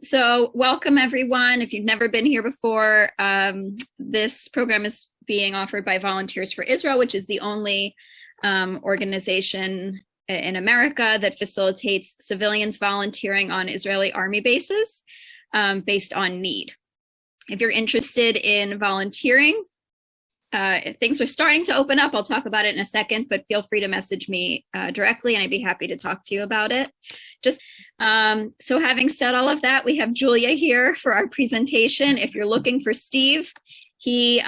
So welcome everyone. If you've never been here before, this program is being offered by Volunteers for Israel, which is the only organization in America that facilitates civilians volunteering on Israeli army bases based on need. If you're interested in volunteering, things are starting to open up. I'll talk about it in a second, but feel free to message me directly and I'd be happy to talk to you about it. So having said all of that, we have Julia here for our presentation. If you're looking for Steve, he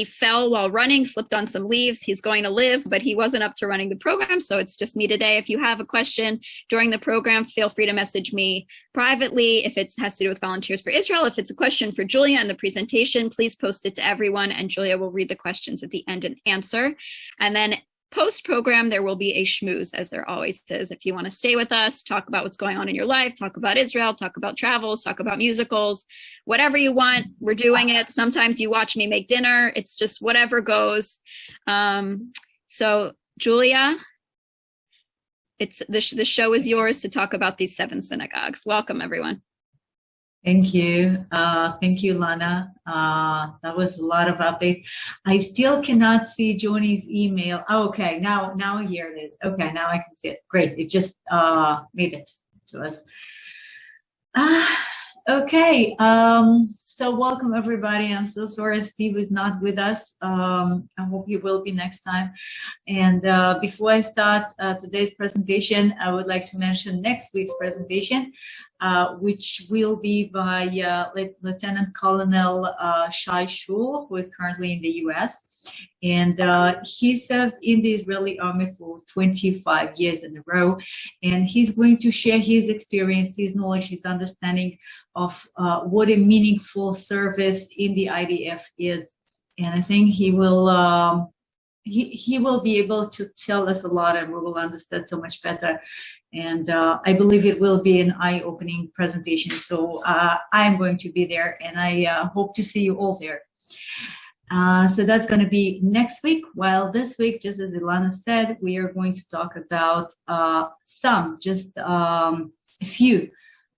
fell while running, slipped on some leaves. He's going to live, but he wasn't up to running the program, so it's just me today. If you have a question during the program, feel free to message me privately if it has to do with Volunteers for Israel. If it's a question for Julia in the presentation, please post it to everyone, and Julia will read the questions at the end and answer. And then post-program, there will be a schmooze, as there always is. If you want to stay with us, talk about what's going on in your life, talk about Israel, talk about travels, talk about musicals, whatever you want, we're doing it. Sometimes you watch me make dinner. It's just whatever goes. So Julia, the show is yours to talk about these 7 synagogues. Welcome, everyone. Thank you. Thank you, Lana. That was a lot of updates. I still cannot see Joni's email. Oh, okay, now here it is. Okay, now I can see it. Great. It just made it to us. Okay. So welcome everybody. I'm so sorry Steve is not with us. I hope he will be next time. And before I start today's presentation, I would like to mention next week's presentation, which will be by Lieutenant Colonel Shai Shul, who is currently in the U.S. And he served in the Israeli army for 25 years in a row. And he's going to share his experience, his knowledge, his understanding of what a meaningful service in the IDF is. And I think he will be able to tell us a lot, and we will understand so much better. And I believe it will be an eye-opening presentation. So I'm going to be there, and I hope to see you all there. So that's going to be next week. While this week, just as Ilana said, we are going to talk about a few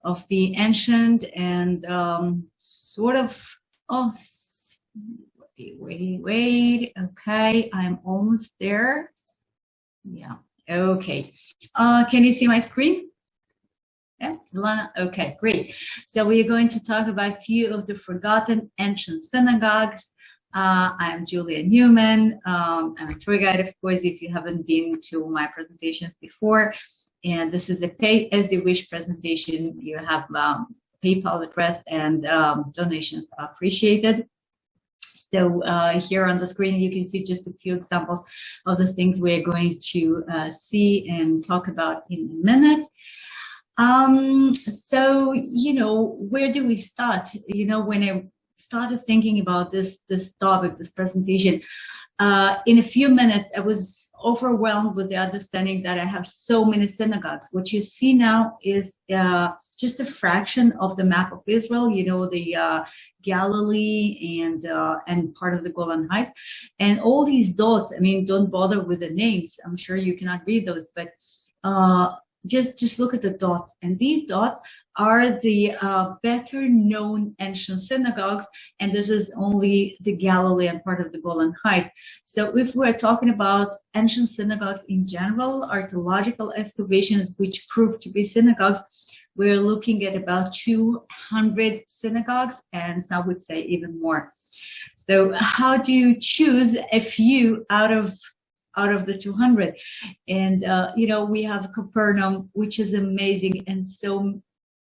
of the ancient and wait. Okay, I'm almost there. Yeah. Okay. Can you see my screen? Yeah, Ilana? Okay, great. So we are going to talk about a few of the forgotten ancient synagogues. I'm Julia Newman. I'm a tour guide, of course, if you haven't been to my presentations before. And this is a pay-as-you-wish presentation. You have PayPal address, and donations are appreciated. So here on the screen, you can see just a few examples of the things we're going to see and talk about in a minute. So, where do we start? When I started thinking about this topic, this presentation, in a few minutes, I was overwhelmed with the understanding that I have so many synagogues. What you see now is just a fraction of the map of Israel, the Galilee and part of the Golan Heights. And all these dots, don't bother with the names. I'm sure you cannot read those, but just look at the dots. And these dots are the better known ancient synagogues, and this is only the Galilee and part of the Golan Heights. So if we're talking about ancient synagogues in general, archaeological excavations which prove to be synagogues, we're looking at about 200 synagogues, and some would say even more. So how do you choose a few out of the 200? And we have Capernaum, which is amazing and so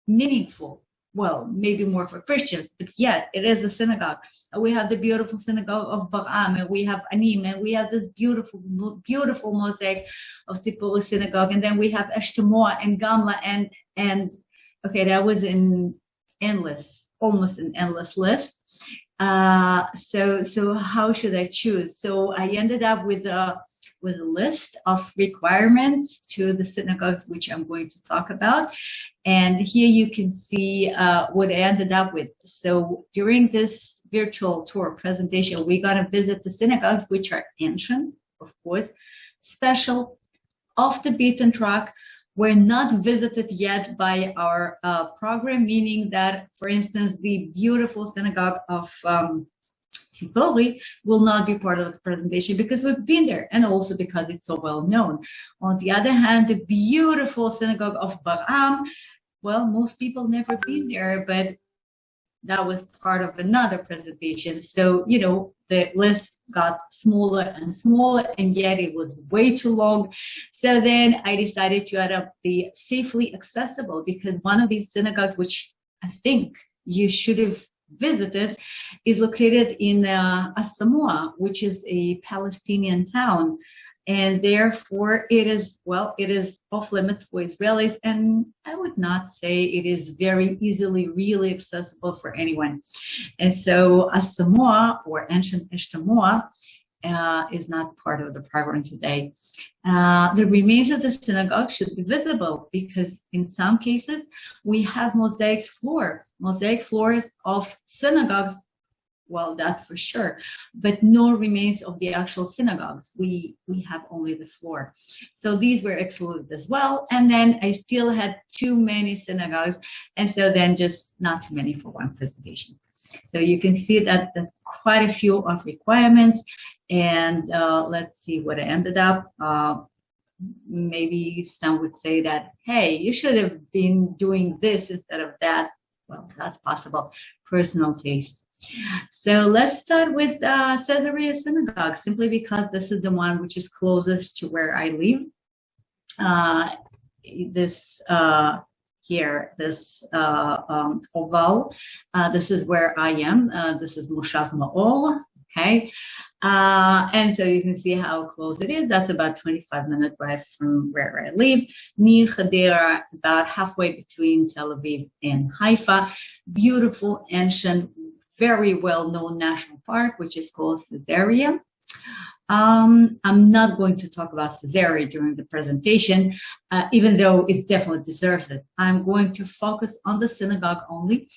meaningful. Well, maybe more for Christians, but yet it is a synagogue. We have the beautiful synagogue of Baram, and we have Anim, and we have this beautiful mosaic of Titoa Synagogue, and then we have Eshtemoa and Gamla, and okay, that was almost an endless list. So how should I choose? So I ended up with a list of requirements to the synagogues, which I'm going to talk about. And here you can see what I ended up with. So during this virtual tour presentation, we're going to visit the synagogues, which are ancient, of course, special, off the beaten track, were not visited yet by our program, meaning that, for instance, the beautiful synagogue of Sipori will not be part of the presentation because we've been there, and also because it's so well known. On the other hand, the beautiful synagogue of Baram, well, most people never been there, but that was part of another presentation. So, you know, the list got smaller and smaller, and yet it was way too long. So then I decided to add up the safely accessible, because one of these synagogues, which I think you should have visited, is located in Asamoah, which is a Palestinian town. And therefore it is off limits for Israelis, and I would not say it is very easily really accessible for anyone. And so Asamoah, or ancient Eshtamoah, is not part of the program today. The remains of the synagogue should be visible, because in some cases we have mosaic floors of synagogues. Well, that's for sure, but no remains of the actual synagogues. We have only the floor. So these were excluded as well. And then I still had too many synagogues, and so then just not too many for one presentation. So you can see that quite a few of requirements. And let's see what I ended up. Maybe some would say that, hey, you should have been doing this instead of that. Well, that's possible. Personal taste. So let's start with Caesarea Synagogue, simply because this is the one which is closest to where I live. This oval, this is where I am. This is Moshav Ma'or, okay? And so you can see how close it is. That's about 25-minute drive from where I live. Near Hadera, about halfway between Tel Aviv and Haifa. Beautiful, ancient, very well-known national park, which is called Caesarea. I'm not going to talk about Caesarea during the presentation, even though it definitely deserves it. I'm going to focus on the synagogue only.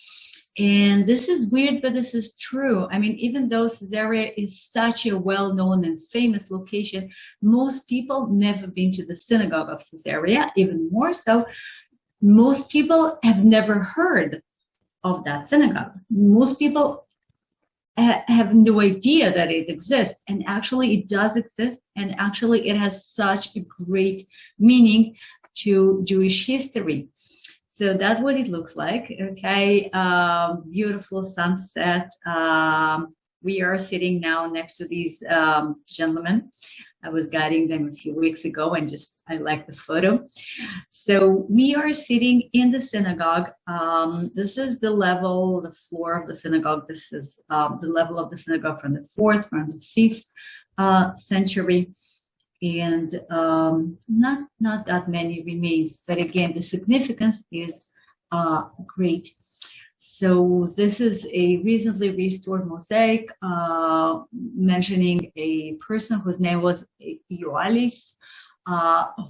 And this is weird, but this is true. I mean, even though Caesarea is such a well-known and famous location, most people never been to the Synagogue of Caesarea. Even more so, most people have never heard of that synagogue. Most people have no idea that it exists, and actually it does exist, and actually it has such a great meaning to Jewish history. So that's what it looks like. Okay, beautiful sunset. We are sitting now next to these gentlemen. I was guiding them a few weeks ago, and I like the photo. So we are sitting in the synagogue. This is the floor of the synagogue. This is the level of the synagogue from the 4th, from the 5th century. And not that many remains. But again, the significance is great. So this is a recently restored mosaic mentioning a person whose name was Yoalis,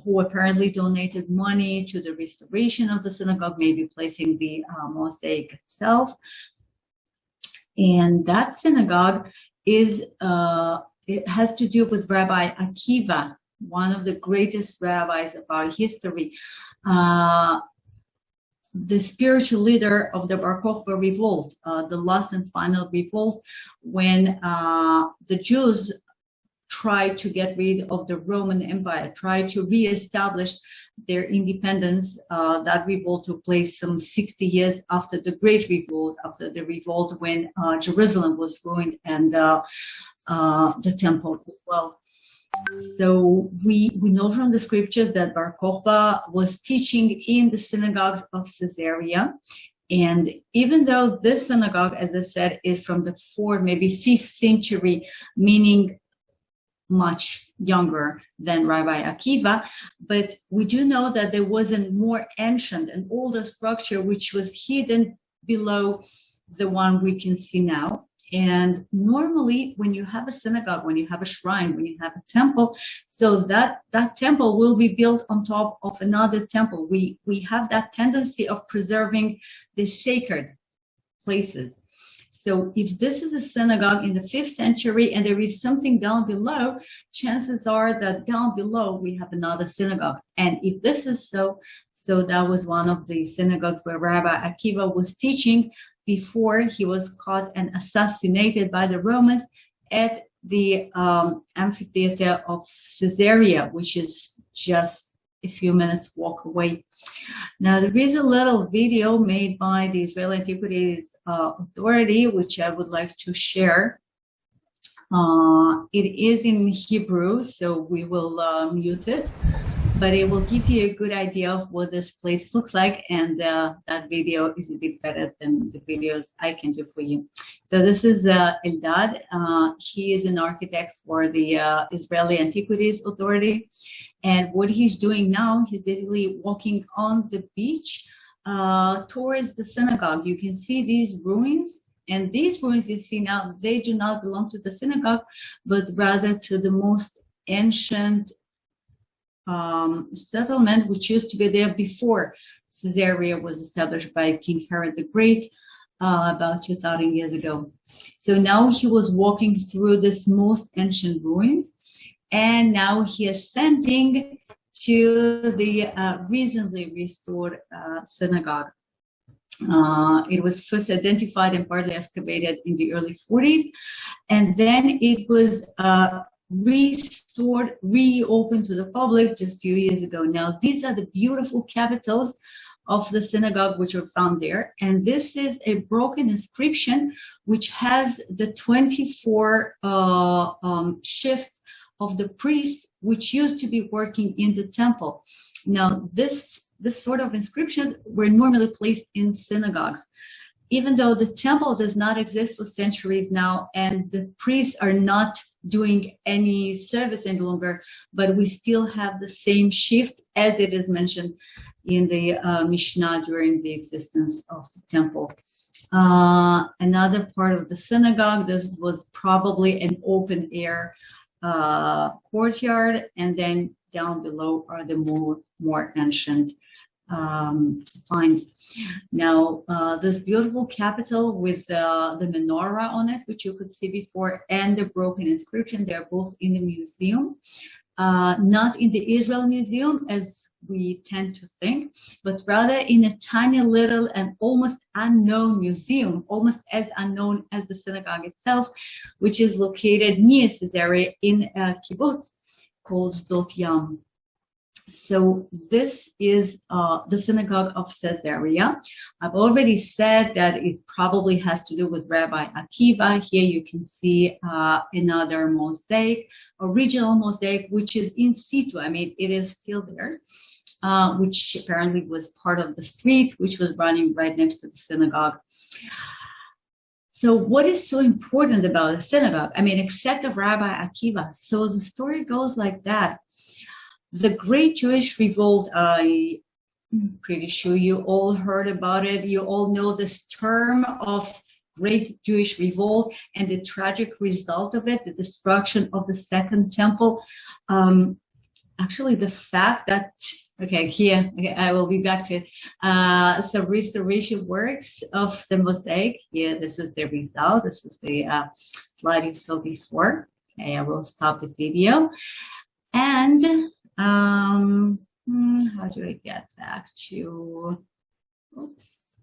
who apparently donated money to the restoration of the synagogue, maybe placing the mosaic itself. And that synagogue is, it has to do with Rabbi Akiva, one of the greatest rabbis of our history. The spiritual leader of the Bar Kokhba revolt, the last and final revolt, when the Jews tried to get rid of the Roman Empire, tried to reestablish their independence. That revolt took place some 60 years after the Great Revolt, after the revolt when Jerusalem was ruined, and the temple as well. So we know from the scriptures that Bar Kokhba was teaching in the synagogues of Caesarea. And even though this synagogue, as I said, is from the 4th, maybe 5th century, meaning much younger than Rabbi Akiva, but we do know that there was a more ancient and older structure which was hidden below the one we can see now. And normally when you have a synagogue, when you have a shrine, when you have a temple, so that temple will be built on top of another temple. We have that tendency of preserving the sacred places. So if this is a synagogue in the 5th century and there is something down below, chances are that down below we have another synagogue. And if this is so that was one of the synagogues where Rabbi Akiva was teaching before he was caught and assassinated by the Romans at the amphitheater of Caesarea, which is just a few minutes walk away. Now, there is a little video made by the Israeli Antiquities Authority, which I would like to share. It is in Hebrew, so we will mute it, but it will give you a good idea of what this place looks like, and that video is a bit better than the videos I can do for you. So this is Eldad. He is an architect for the Israeli Antiquities Authority, and what he's doing now, he's basically walking on the beach towards the synagogue. You can see these ruins. And these ruins you see now, they do not belong to the synagogue, but rather to the most ancient settlement, which used to be there before Caesarea was established by King Herod the Great about 2,000 years ago. So now he was walking through this most ancient ruins, and now he is ascending to the recently restored synagogue. It was first identified and partly excavated in the early 40s, and then it was restored, reopened to the public just a few years ago. Now, these are the beautiful capitals of the synagogue which are found there, and this is a broken inscription which has the 24 shifts of the priests which used to be working in the temple. Now, this sort of inscriptions were normally placed in synagogues. Even though the temple does not exist for centuries now and the priests are not doing any service any longer, but we still have the same shift as it is mentioned in the Mishnah during the existence of the temple. Another part of the synagogue, this was probably an open air courtyard, and then down below are the more ancient finds. Now, this beautiful capital with the menorah on it, which you could see before, and the broken inscription, they're both in the museum. Not in the Israel Museum, as we tend to think, but rather in a tiny little and almost unknown museum, almost as unknown as the synagogue itself, which is located near Caesarea in a kibbutz called Sdot Yam. So this is the Synagogue of Caesarea. I've already said that it probably has to do with Rabbi Akiva. Here you can see another mosaic, original mosaic, which is in situ. I mean, it is still there, which apparently was part of the street, which was running right next to the synagogue. So what is so important about the synagogue? I mean, except of Rabbi Akiva. So the story goes like that. The Great Jewish Revolt, I'm pretty sure you all heard about it. You all know this term of Great Jewish Revolt and the tragic result of it, the destruction of the Second Temple. Actually, the fact that, I will be back to it. Some restoration works of the mosaic. Here, this is the result. This is the slide you saw before. Okay, I will stop the video. And how do I get back to, oops,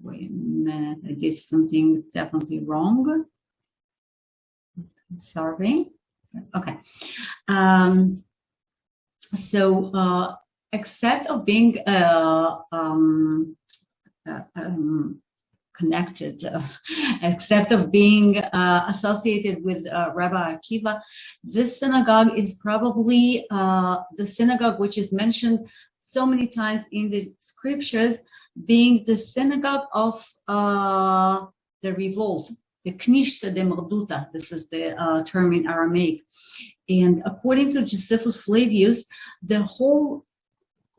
wait a minute, I did something definitely wrong. Sorry. Okay. Except of being connected, except of being associated with Rabbi Akiva, this synagogue is probably the synagogue which is mentioned so many times in the scriptures, being the synagogue of the revolt, the Knishta de Morduta. This is the term in Aramaic. And according to Josephus Flavius, the whole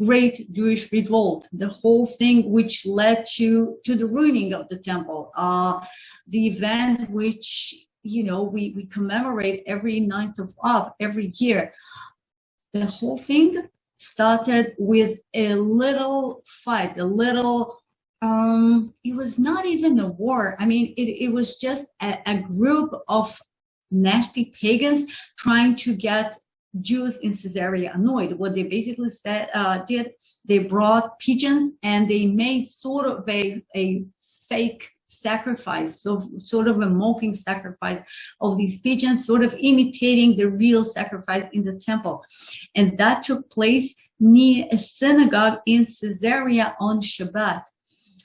Great Jewish Revolt, the whole thing which led to the ruining of the temple, the event which, we commemorate every 9th of Av every year. The whole thing started with a little fight, a little It was not even a war. I mean, it was just a group of nasty pagans trying to get Jews in Caesarea annoyed. What they basically did, they brought pigeons and they made sort of a fake sacrifice, so sort of a mocking sacrifice of these pigeons, sort of imitating the real sacrifice in the temple. And that took place near a synagogue in Caesarea on Shabbat.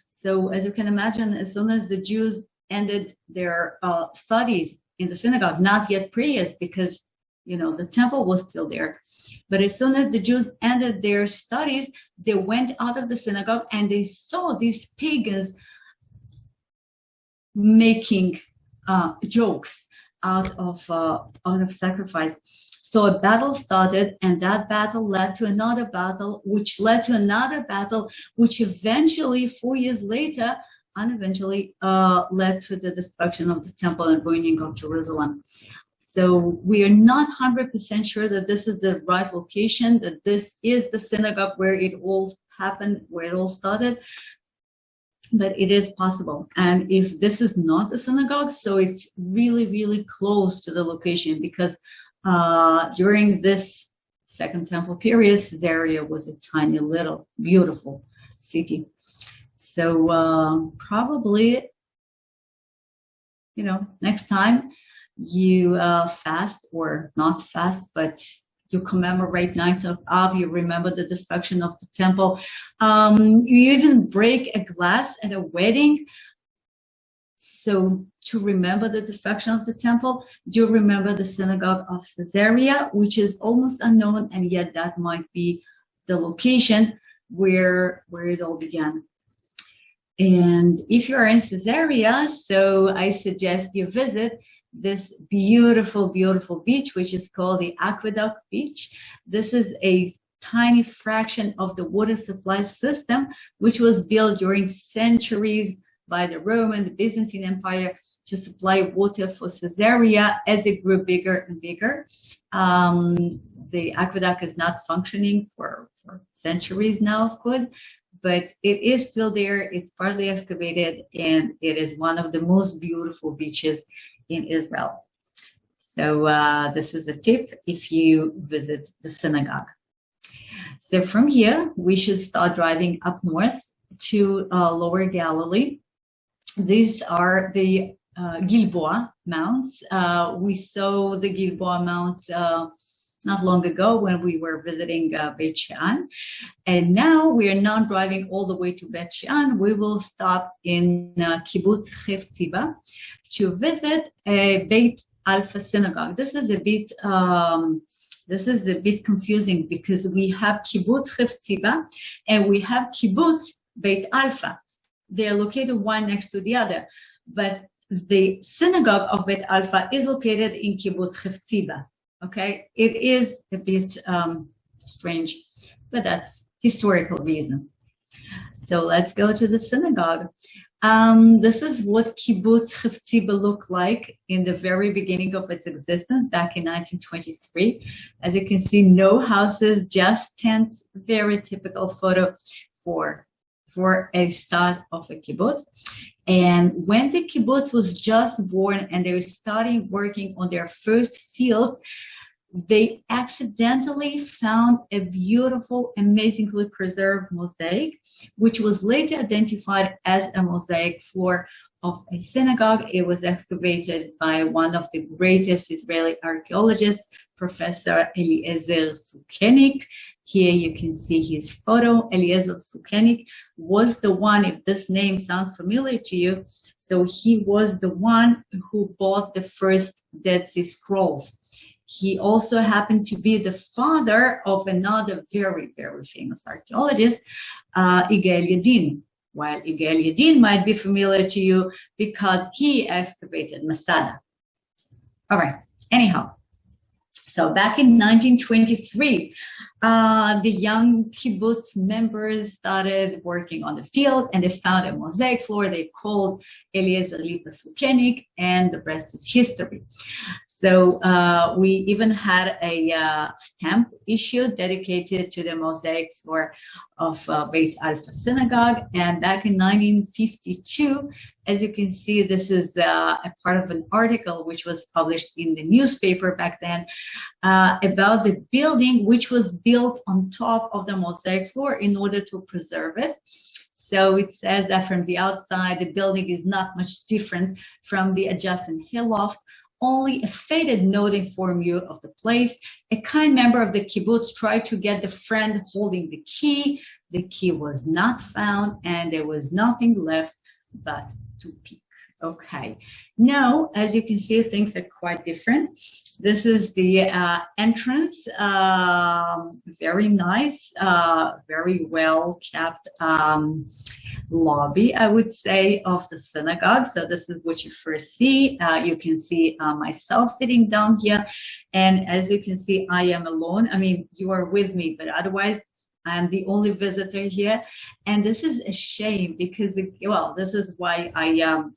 So as you can imagine, as soon as the Jews ended their studies in the synagogue, not yet prayers, because the temple was still there. But as soon as the Jews ended their studies, they went out of the synagogue and they saw these pagans making jokes out of sacrifice. So a battle started, and that battle led to another battle, which led to another battle, which eventually, 4 years later, uneventually led to the destruction of the temple and ruining of Jerusalem. So we are not 100% sure that this is the right location, that this is the synagogue where it all happened, where it all started, but it is possible. And if this is not the synagogue, so it's really, really close to the location, because during this Second Temple period, Caesarea was a tiny little beautiful city. So probably, next time you fast, or not fast, but you commemorate 9th of Av, you remember the destruction of the temple. You even break a glass at a wedding. So to remember the destruction of the temple, do remember the Synagogue of Caesarea, which is almost unknown, and yet that might be the location where it all began. And if you are in Caesarea, so I suggest you visit this beautiful, beautiful beach, which is called the Aqueduct Beach. This is a tiny fraction of the water supply system, which was built during centuries by the Roman, the Byzantine Empire, to supply water for Caesarea as it grew bigger and bigger. The aqueduct is not functioning for centuries now, of course, but it is still there. It's partly excavated, and it is one of the most beautiful beaches in Israel. So this is a tip if you visit the synagogue. So from here, we should start driving up north to Lower Galilee. These are the Gilboa Mounts. We saw the Gilboa Mounts not long ago when we were visiting Beit Shean. And now we are not driving all the way to Beit Shean. We will stop in Kibbutz Hefziba to visit Beit Alfa Synagogue. This is a bit confusing, because we have Kibbutz Hefziba and we have Kibbutz Beit Alfa. They are located one next to the other, but the synagogue of Beit Alfa is located in Kibbutz Hefziba. Okay, it is a bit strange, but that's historical reasons. So let's go to the synagogue. This is what Kibbutz Hefziba looked like in the very beginning of its existence back in 1923. As you can see, no houses, just tents. Very typical photo for a start of a kibbutz. And when the kibbutz was just born and they were starting working on their first field, they accidentally found a beautiful, amazingly preserved mosaic, which was later identified as a mosaic floor of a synagogue. It was excavated by one of the greatest Israeli archaeologists, Professor Eliezer Sukenik. Here you can see his photo. Eliezer Sukenik was the one, if this name sounds familiar to you, so he was the one who bought the first Dead Sea Scrolls. He also happened to be the father of another very, very famous archaeologist, Yigael Yadin. While Yigael Yadin might be familiar to you because he excavated Masada. All right, anyhow. So back in 1923, the young kibbutz members started working on the field, and they found a mosaic floor they called Eliezer Lipa Sukenik, and the rest is history. So we even had a stamp issued dedicated to the mosaic floor of Beit Alfa Synagogue. And back in 1952, as you can see, this is a part of an article which was published in the newspaper back then about the building which was built on top of the mosaic floor in order to preserve it. So it says that from the outside, the building is not much different from the adjacent hayloft. Only a faded note informed you of the place. A kind member of the kibbutz tried to get the friend holding the key. The key was not found, and there was nothing left but to peek. Okay, now, as you can see, things are quite different. This is the entrance, very nice, very well kept lobby, I would say, of the synagogue. So this is what you first see. You can see myself sitting down here, and as you can see, I am alone. I mean, you are with me, but otherwise, I am the only visitor here, and this is a shame because, well, this is why I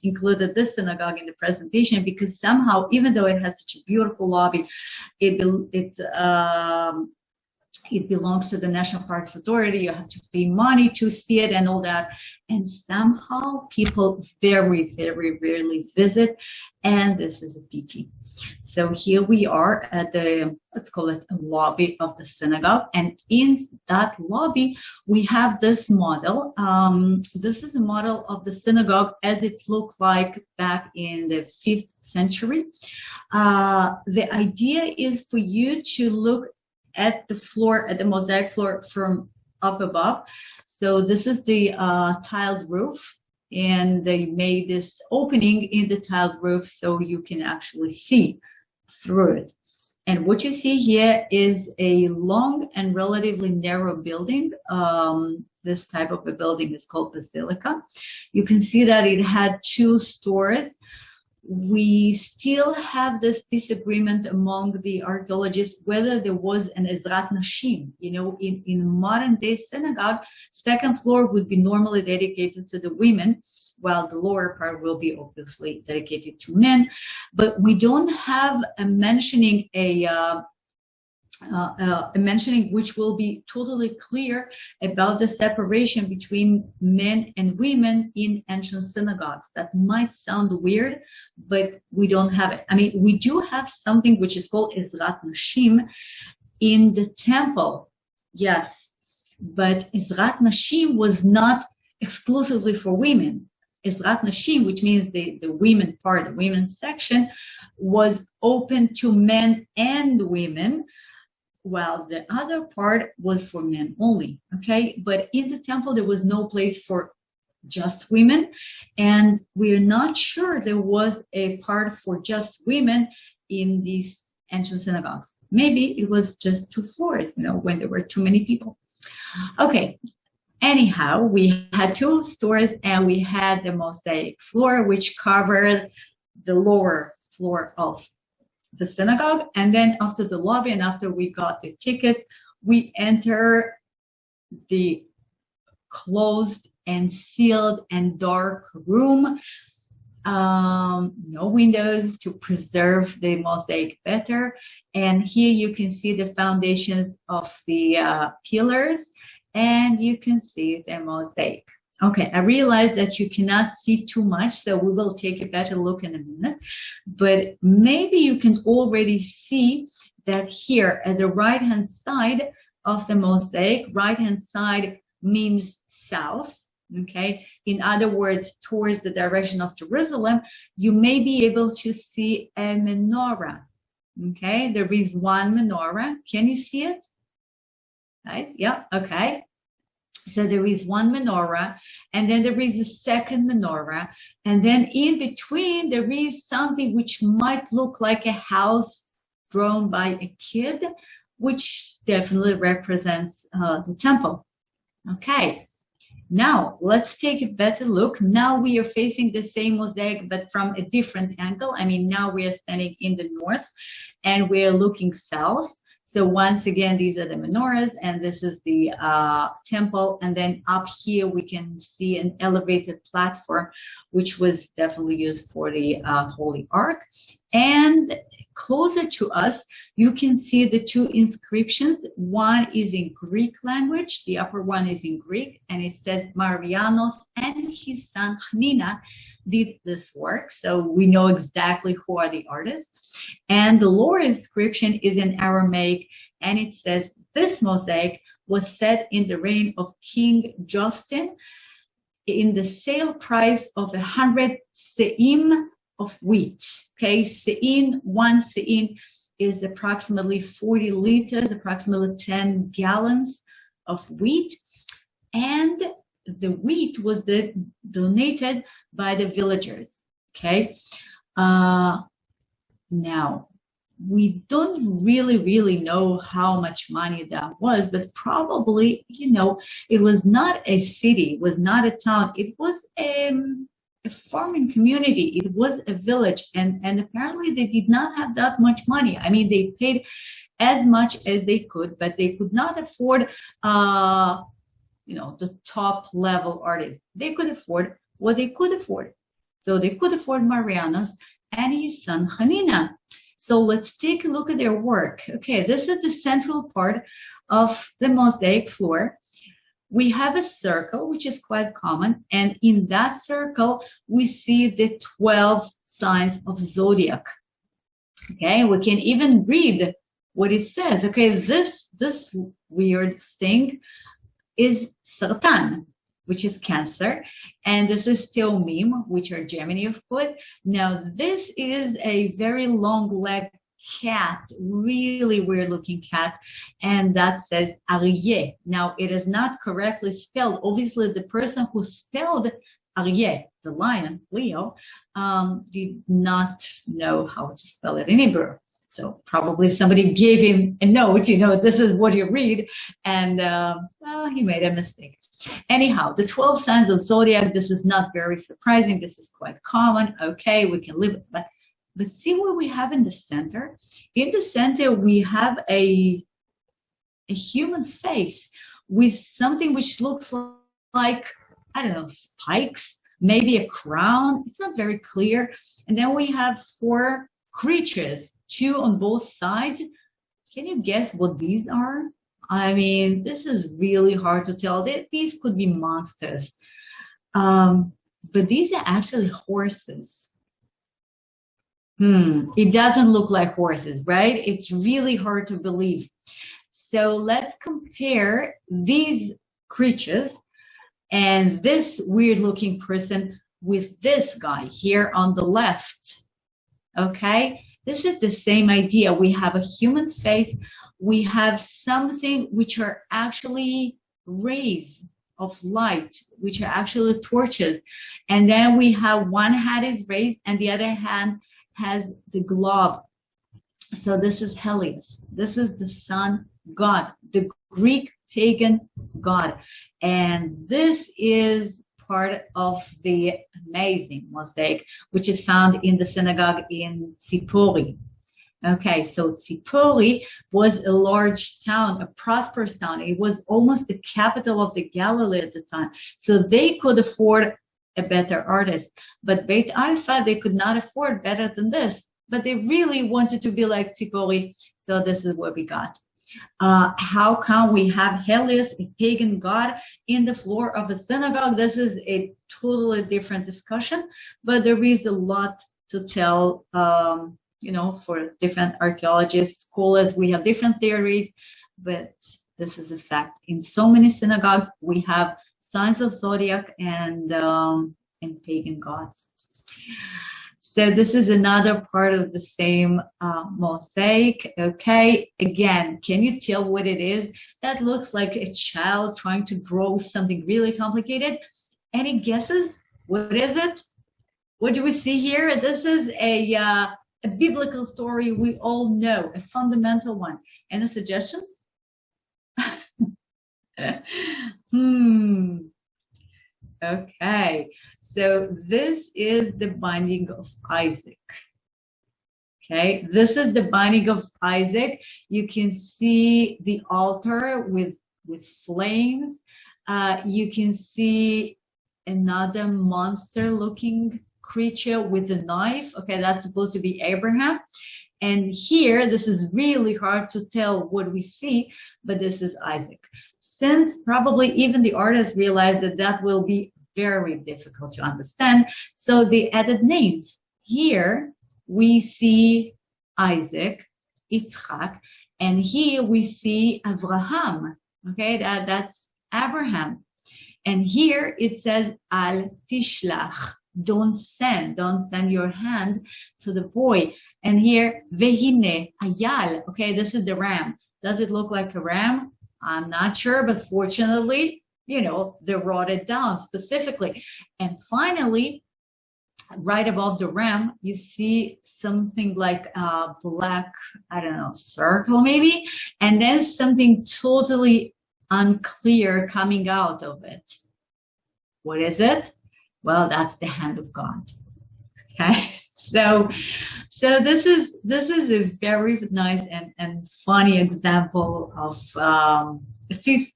included this synagogue in the presentation, because somehow, even though it has such a beautiful lobby, it belongs to the National Parks Authority. You have to pay money to see it and all that. And somehow people very, very rarely visit. And this is a pity. So here we are at the, let's call it a lobby of the synagogue. And in that lobby, we have this model. This is a model of the synagogue as it looked like back in the 5th century. The idea is for you to look at the floor, at the mosaic floor from up above. So this is the tiled roof, and they made this opening in the tiled roof so you can actually see through it. And what you see here is a long and relatively narrow building. This type of a building is called basilica. You can see that it had 2 stories. We still have this disagreement among the archaeologists whether there was an Ezrat Nashim. You know, in modern day synagogue, second floor would be normally dedicated to the women, while the lower part will be obviously dedicated to men. But we don't have a mentioning which will be totally clear about the separation between men and women in ancient synagogues. That might sound weird, but we don't have it. I mean, we do have something which is called Ezrat Nashim in the temple, yes, but Ezrat Nashim was not exclusively for women. Ezrat Nashim, which means the women part, the women's section, was open to men and women, while the other part was for men only, okay? But in the temple, there was no place for just women, and we're not sure there was a part for just women in these ancient synagogues. Maybe it was just 2 floors, you know, when there were too many people. Okay, anyhow, we had 2 stories, and we had the mosaic floor, which covered the lower floor of the synagogue. And then after the lobby and after we got the ticket, we enter the closed and sealed and dark room. No windows to preserve the mosaic better. And here you can see the foundations of the pillars, and you can see the mosaic. Okay, I realize that you cannot see too much, so we will take a better look in a minute. But maybe you can already see that here at the right-hand side of the mosaic, right-hand side means south, okay? In other words, towards the direction of Jerusalem, you may be able to see a menorah, okay? There is one menorah. Can you see it? Nice, yeah, okay. So there is one menorah, and then there is a second menorah, and then in between there is something which might look like a house drawn by a kid, which definitely represents the temple. Okay, now let's take a better look. Now we are facing the same mosaic, but from a different angle. I mean, now we are standing in the north, and we are looking south. So once again, these are the menorahs, and this is the temple. And then up here, we can see an elevated platform, which was definitely used for the Holy Ark. And closer to us, you can see the two inscriptions. One is in Greek language. The upper one is in Greek, and it says Marianos and his son Hanina did this work. So we know exactly who are the artists. And the lower inscription is in Aramaic, and it says, this mosaic was set in the reign of King Justin in the sale price of 100 se'im of wheat. Okay, se'in, one se'in is approximately 40 liters, approximately 10 gallons of wheat. And the wheat was donated by the villagers. Okay. Now, we don't really know how much money that was, but probably, it was not a city, it was not a town, it was a farming community, it was a village, and apparently they did not have that much money. I mean, they paid as much as they could, but they could not afford, the top level artists. They could afford what they could afford. So they could afford Marianos and his son Hanina. So let's take a look at their work. Okay, this is the central part of the mosaic floor. We have a circle, which is quite common, and in that circle, we see the 12 signs of Zodiac. Okay, we can even read what it says. Okay, this weird thing is Sartan, which is Cancer, and this is Teomim, which are Gemini, of course. Now, this is a very long-legged cat, really weird-looking cat, and that says Aryeh. Now, it is not correctly spelled. Obviously, the person who spelled Aryeh, the lion, Leo, did not know how to spell it in Hebrew. So probably somebody gave him a note, this is what you read, and he made a mistake. Anyhow, the 12 signs of Zodiac, this is not very surprising. This is quite common. Okay, we can live it. But see what we have in the center? In the center, we have a human face with something which looks like, I don't know, spikes, maybe a crown. It's not very clear. And then we have 4 creatures, 2 on both sides. Can you guess what these are? I mean, this is really hard to tell. These could be monsters. But these are actually horses. It doesn't look like horses, right? It's really hard to believe. So let's compare these creatures and this weird-looking person with this guy here on the left. Okay? This is the same idea. We have a human face. We have something which are actually rays of light, which are actually torches. And then we have one hand is raised and the other hand has the globe. So this is Helios. This is the sun god, the Greek pagan god. And this is part of the amazing mosaic, which is found in the synagogue in Tzipori. Okay, so Tzipori was a large town, a prosperous town. It was almost the capital of the Galilee at the time. So they could afford a better artist. But Beit Alfa, they could not afford better than this. But they really wanted to be like Tzipori. So this is what we got. How come we have Helios, a pagan god, in the floor of a synagogue? This is a totally different discussion, but there is a lot to tell, for different archaeologists, scholars. We have different theories, but this is a fact. In so many synagogues, we have signs of Zodiac and pagan gods. So this is another part of the same mosaic. Okay, again, can you tell what it is? That looks like a child trying to draw something really complicated. Any guesses? What is it? What do we see here? This is a biblical story we all know, a fundamental one. Any suggestions? Okay. So this is the binding of Isaac. Okay, this is the binding of Isaac. You can see the altar with flames. You can see another monster-looking creature with a knife. Okay, that's supposed to be Abraham. And here, this is really hard to tell what we see, but this is Isaac. Since probably even the artists realized that that will be very difficult to understand, so they added names. Here we see Isaac, Yitzchak, and here we see Avraham. Okay, that's Abraham. And here it says Al Tishlach. Don't send your hand to the boy. And here, Vehine, Ayal. Okay, this is the ram. Does it look like a ram? I'm not sure, but fortunately, they wrote it down specifically. And finally, right above the ram, you see something like a black, circle maybe, and then something totally unclear coming out of it. What is it? Well, that's the hand of God. Okay, so this is a very nice and funny example of a 5th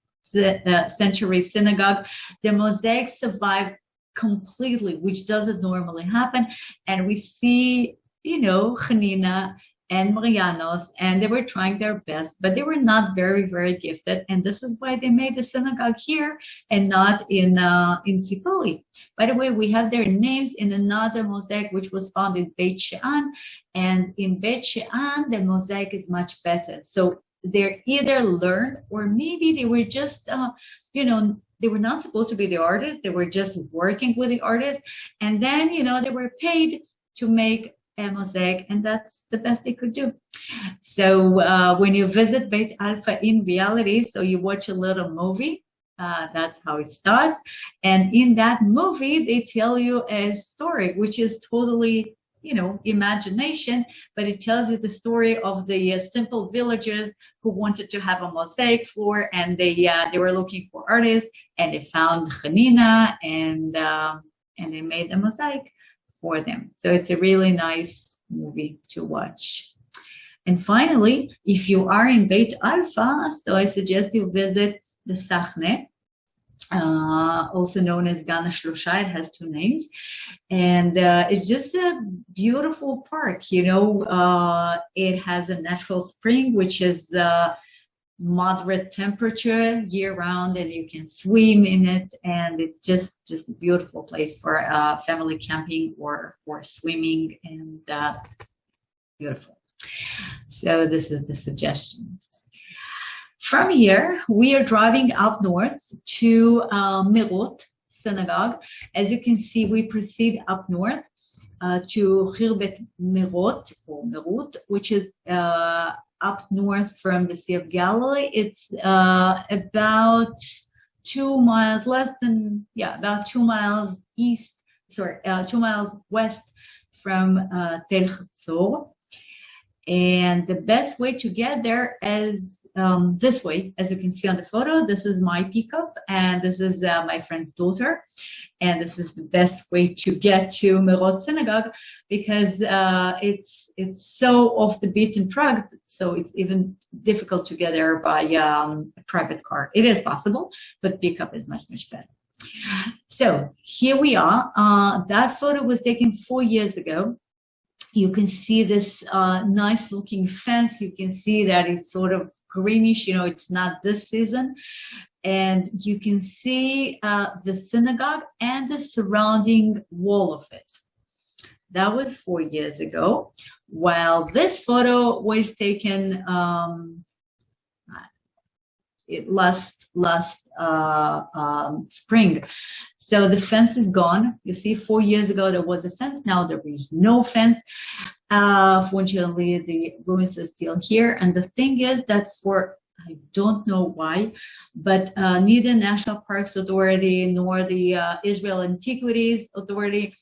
century synagogue. The mosaic survived completely, which doesn't normally happen, and we see, Chanina and Marianos, and they were trying their best, but they were not very, very gifted, and this is why they made the synagogue here and not in Tzipoli. By the way, we have their names in another mosaic which was found in Beit She'an, and in Beit She'an the mosaic is much better. So they're either learned or maybe they were just, they were not supposed to be the artists. They were just working with the artists, and then they were paid to make a mosaic, and that's the best they could do. So when you visit Beit Alfa in reality, so you watch a little movie, that's how it starts. And in that movie, they tell you a story, which is totally, imagination, but it tells you the story of the simple villagers who wanted to have a mosaic floor, and they were looking for artists, and they found Chanina, and they made a mosaic for them. So it's a really nice movie to watch. And finally, if you are in Beit Alfa, so I suggest you visit the Sachne, also known as Gan HaShlosha. It has 2 names. And it's just a beautiful park. It has a natural spring, which is moderate temperature year round, and you can swim in it, and it's just a beautiful place for family camping or swimming, and beautiful. So this is the suggestion. From here, we are driving up north to Merot Synagogue. As you can see, we proceed up north to Khirbet Merot, or Merut, which is up north from the Sea of Galilee. It's about 2 miles, about 2 miles east, 2 miles west from Tel Chatzor. And the best way to get there is this way. As you can see on the photo, this is my pickup, and this is my friend's daughter. And this is the best way to get to Merot Synagogue, because it's so off the beaten track, so it's even difficult to get there by a private car. It is possible, but pickup is much, much better. So here we are. That photo was taken 4 years ago. You can see this nice looking fence. You can see that it's sort of greenish, it's not this season. And you can see the synagogue and the surrounding wall of it. That was 4 years ago. While this photo was taken last spring. So the fence is gone. You see, 4 years ago there was a fence. Now there is no fence. Fortunately, the ruins are still here. And the thing is that I don't know why, but neither National Parks Authority nor the Israel Antiquities Authority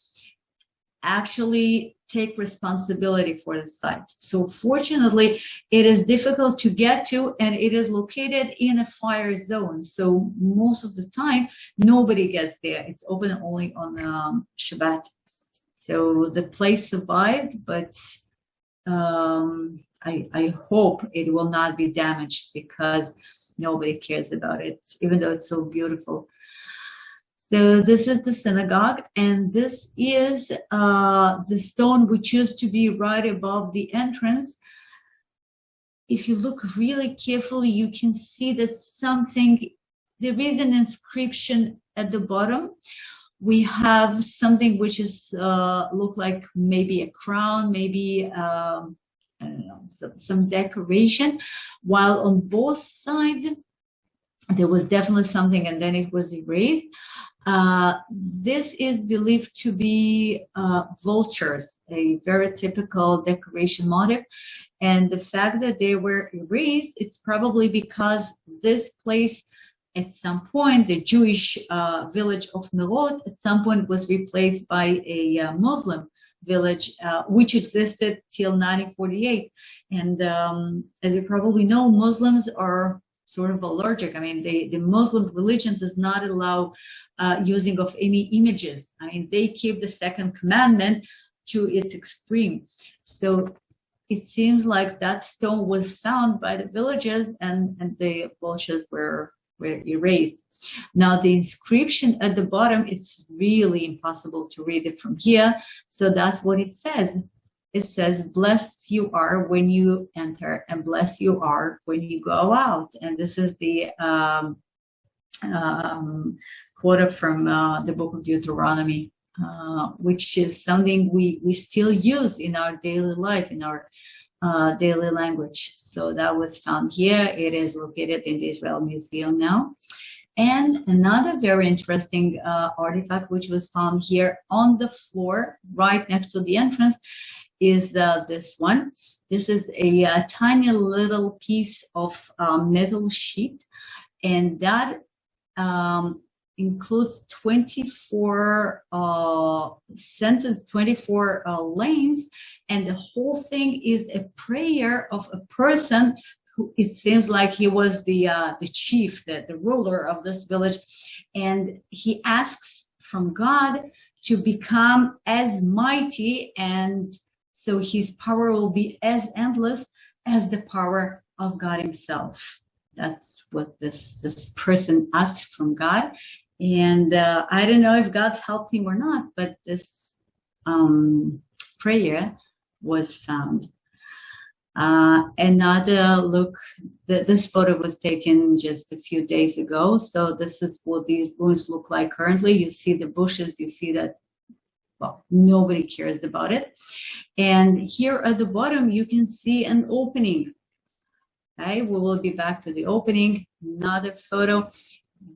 actually take responsibility for the site. So fortunately, it is difficult to get to, and it is located in a fire zone. So most of the time, nobody gets there. It's open only on Shabbat. So the place survived, but I hope it will not be damaged because nobody cares about it, even though it's so beautiful. So this is the synagogue, and this is the stone which used to be right above the entrance. If you look really carefully, you can see that there is an inscription at the bottom. We have something which is look like maybe a crown, maybe I don't know, some decoration, while on both sides there was definitely something, and then it was erased. This is believed to be vultures, a very typical decoration motif. And the fact that they were erased, it's probably because this place, at some point, the Jewish village of Merot, at some point was replaced by a Muslim village, which existed till 1948. And as you probably know, Muslims are sort of allergic. I mean, the Muslim religion does not allow using of any images. I mean, they keep the second commandment to its extreme. So it seems like that stone was found by the villagers, and the vultures were erased. Now the inscription at the bottom, it's really impossible to read it from here. So that's what it says. It says, blessed you are when you enter, and blessed you are when you go out. And this is the quote from the book of Deuteronomy, which is something we still use in our daily life, in our daily language. So that was found here. It is located in the Israel Museum now. And another very interesting artifact which was found here on the floor right next to the entrance is this one. This is a tiny little piece of metal sheet, and that includes 24 sentences, 24 lanes, and the whole thing is a prayer of a person who, it seems like he was the chief, the ruler of this village, and he asks from God to become as mighty, and so his power will be as endless as the power of God himself. That's what this person asked from God. And I don't know if God helped him or not, but this prayer was found. Another look, this photo was taken just a few days ago. So this is what these ruins look like currently. You see the bushes, you see that, well, nobody cares about it. And here at the bottom, you can see an opening. Okay, we will be back to the opening. Another photo.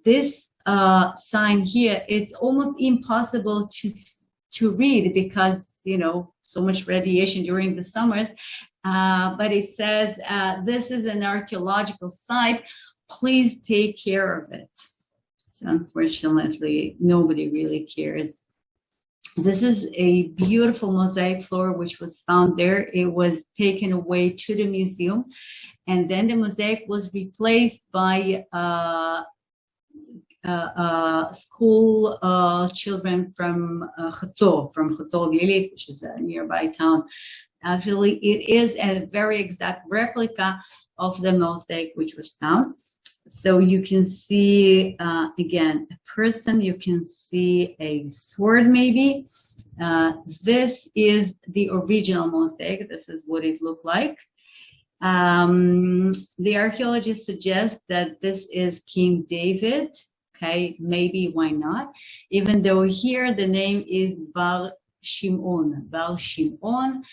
This sign here, it's almost impossible to read because, you know, so much radiation during the summers. But it says, this is an archaeological site. Please take care of it. So unfortunately, nobody really cares. This is a beautiful mosaic floor which was found there. It was taken away to the museum, and then the mosaic was replaced by school children from Chatzor Gilit, which is a nearby town. Actually, it is a very exact replica of the mosaic which was found. So you can see, again, a person, you can see a sword maybe. This is the original mosaic. This is what it looked like. The archaeologists suggest that this is King David. Okay, maybe why not? Even though here the name is Bar Shimon. Bar Shimon.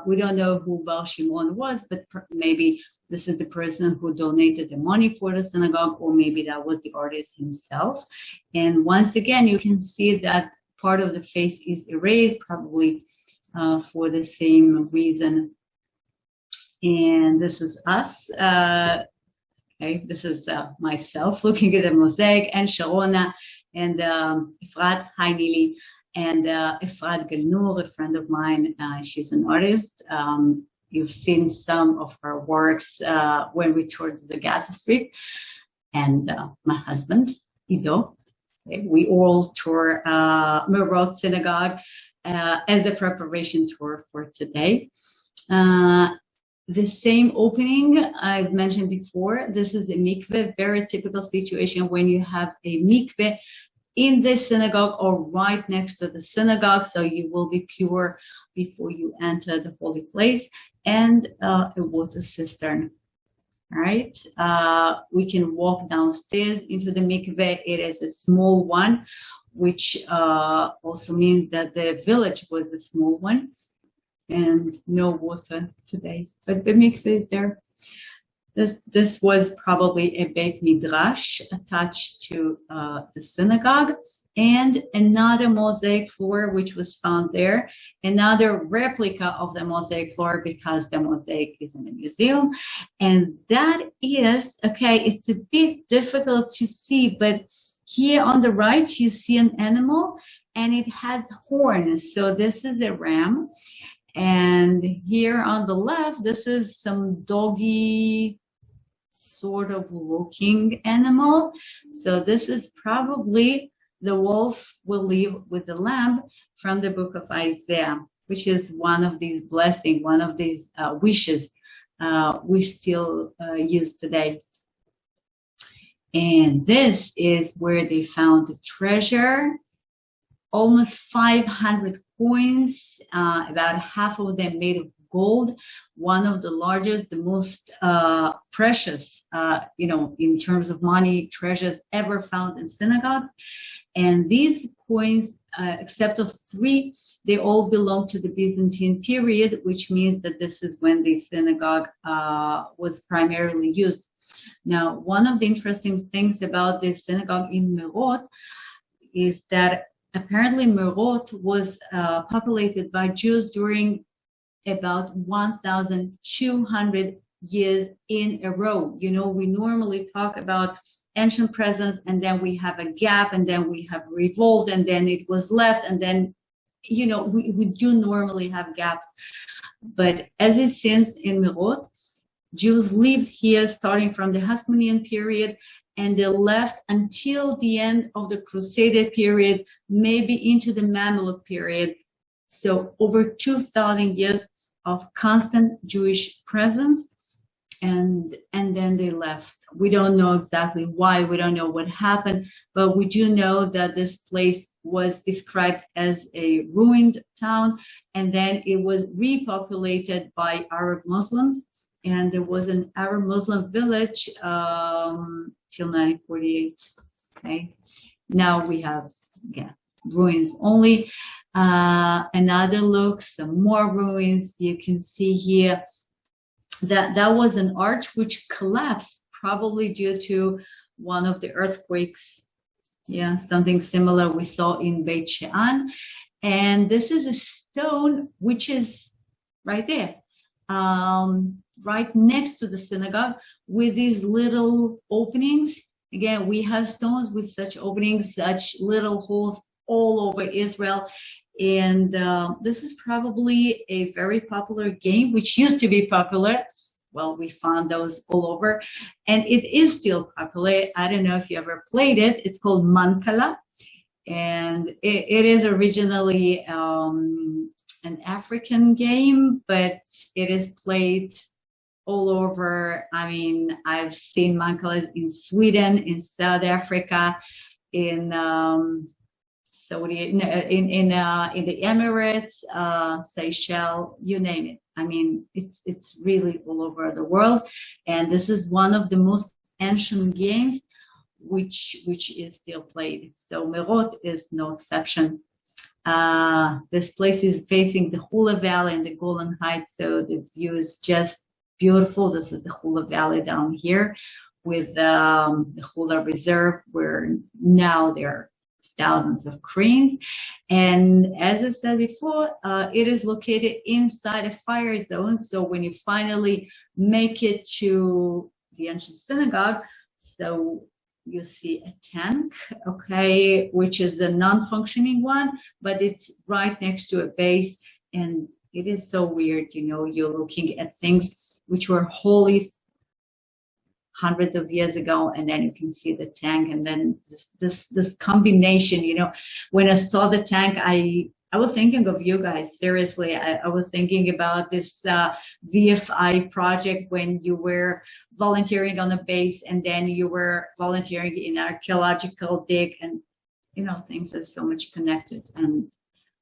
We don't know who Bar Shimon was, but maybe this is the person who donated the money for the synagogue, or maybe that was the artist himself. And once again, you can see that part of the face is erased, probably for the same reason. And this is us. Okay, this is myself looking at the mosaic, and Sharona, and Efrat. Hi, Nili. And Efrat Galnour, a friend of mine, she's an artist. You've seen some of her works when we toured the Gaza Strip. And my husband, Ido. Okay, we all tour Merot Synagogue as a preparation tour for today. The same opening I've mentioned before. This is a mikveh, very typical situation when you have a mikveh in the synagogue or right next to the synagogue, so you will be pure before you enter the holy place, and a water cistern. All right, we can walk downstairs into the mikveh. It is a small one, which also means that the village was a small one, and no water today, but the mikveh is there. This was probably a Beit Midrash attached to the synagogue, and another mosaic floor which was found there, another replica of the mosaic floor because the mosaic is in a museum. And that is, okay, it's a bit difficult to see, but here on the right you see an animal and it has horns. So this is a ram. And here on the left, this is some doggy sort of looking animal. So this is probably the wolf will live with the lamb from the book of Isaiah, which is one of these blessings, one of these wishes we still use today. And this is where they found the treasure, almost 500 coins, about half of them made of gold, one of the largest, the most precious, in terms of money, treasures ever found in synagogues. And these coins, except of 3, they all belong to the Byzantine period, which means that this is when the synagogue was primarily used. Now, one of the interesting things about the synagogue in Merot is that apparently Merot was populated by Jews during about 1,200 years in a row. You know, we normally talk about ancient presence, and then we have a gap, and then we have revolt, and then it was left, and then, we do normally have gaps. But as it seems in Merot, Jews lived here starting from the Hasmonean period, and they left until the end of the Crusader period, maybe into the Mamluk period. So over 2,000 years of constant Jewish presence, and then they left. We don't know exactly why, we don't know what happened, but we do know that this place was described as a ruined town, and then it was repopulated by Arab Muslims, and there was an Arab Muslim village till 1948. Okay, now we have, again, ruins only. Another look, some more ruins. You can see here that was an arch which collapsed, probably due to one of the earthquakes. Yeah, something similar we saw in Beit She'an. And this is a stone which is right there, right next to the synagogue, with these little openings. Again, we have stones with such openings, such little holes all over Israel. And this is probably a very popular game, which used to be popular. Well, we found those all over, and it is still popular. I don't know if you ever played it. It's called Mankala, and it is originally an African game, but it is played all over. I mean, I've seen Mankala in Sweden, in South Africa, in Saudi, in the Emirates, Seychelles, you name it. I mean, it's really all over the world, and this is one of the most ancient games which is still played. So Merot is no exception. This place is facing the Hula Valley and the Golan Heights, so the view is just beautiful. This is the Hula Valley down here with the Hula Reserve, where now there are thousands of cranes. And as I said before, it is located inside a fire zone. So when you finally make it to the ancient synagogue, so you see a tank, okay, which is a non-functioning one, but it's right next to a base. And it is so weird, you're looking at things which were holy hundreds of years ago, and then you can see the tank, and then this combination. When I saw the tank, I I was thinking of you guys, seriously. I was thinking about this VFI project when you were volunteering on a base and then you were volunteering in archaeological dig, and things are so much connected, and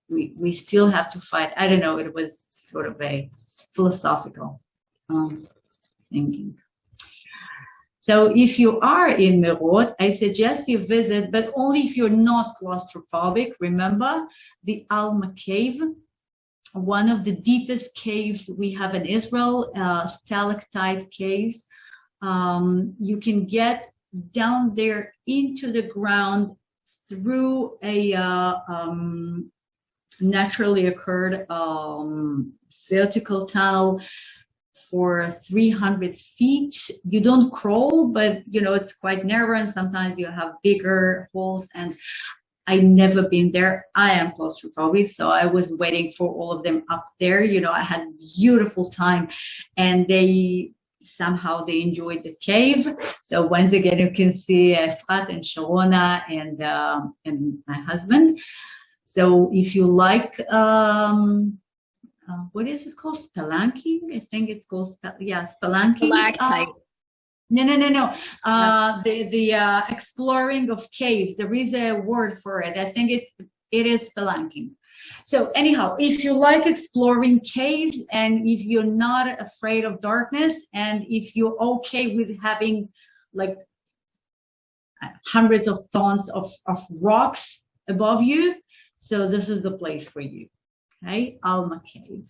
we still have to fight. I don't know, it was sort of a philosophical thinking. So if you are in Merot, I suggest you visit, but only if you're not claustrophobic. Remember the Alma Cave, one of the deepest caves we have in Israel, stalactite caves. You can get down there into the ground through a naturally occurred vertical tunnel for 300 feet. You don't crawl, but it's quite narrow, and sometimes you have bigger holes, and I've never been there. I am claustrophobic, so I was waiting for all of them up there. I had a beautiful time, and they enjoyed the cave. So once again, you can see Efrat and Sharona and my husband. So if you like what is it called? Spelunking? I think it's called, spelunking. Stalactite. No. The exploring of caves. There is a word for it. I think it is spelunking. So anyhow, if you like exploring caves, and if you're not afraid of darkness, and if you're okay with having like hundreds of tons of rocks above you, so this is the place for you. Okay, Alma Cave.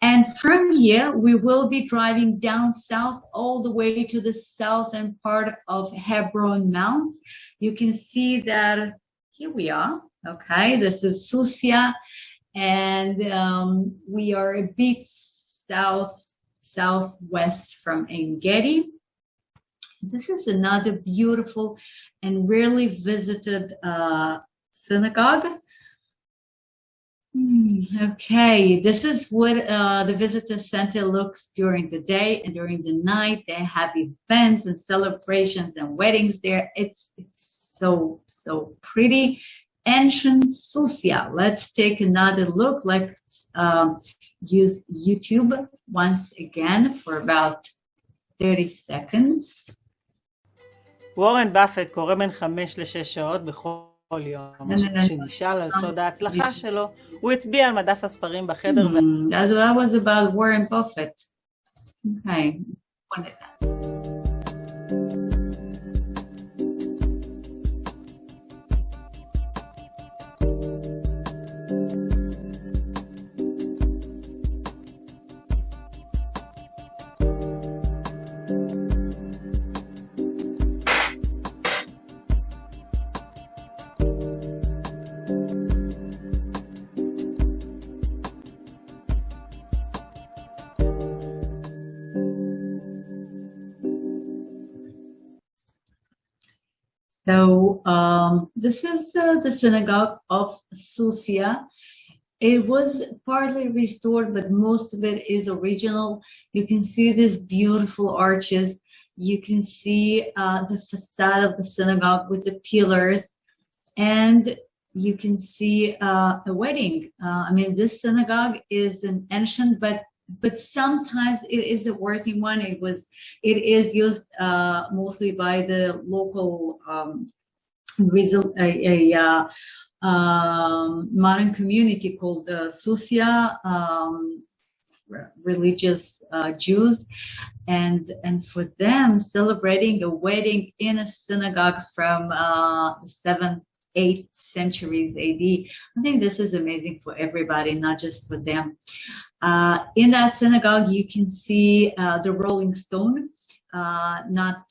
And from here, we will be driving down south all the way to the southern part of Hebron Mount. You can see that here we are. Okay, this is Susya, and we are a bit southwest from En Gedi. This is another beautiful and rarely visited synagogue. Okay, this is what the visitor center looks during the day, and during the night they have events and celebrations and weddings there. It's so pretty. Ancient Susya. Let's take another look. Let's use YouTube once again for about 30 seconds. וורן באפט קורא בין 5 ל-6 שעות בכל יום. כשנשאל על סוד ההצלחה שלו, הוא הצביע על מדף הספרים בחדר. That was about Warren Buffett. Okay. So this is the Synagogue of Susia. It was partly restored, but most of it is original. You can see these beautiful arches. You can see the facade of the synagogue with the pillars, and you can see a wedding. I mean, this synagogue is an ancient, but sometimes it is a working one. It is used mostly by the local modern community called Susya, religious Jews, and for them celebrating a wedding in a synagogue from the 7th, 8th centuries AD. I think this is amazing for everybody, not just for them. In that synagogue, you can see the Rolling Stone, not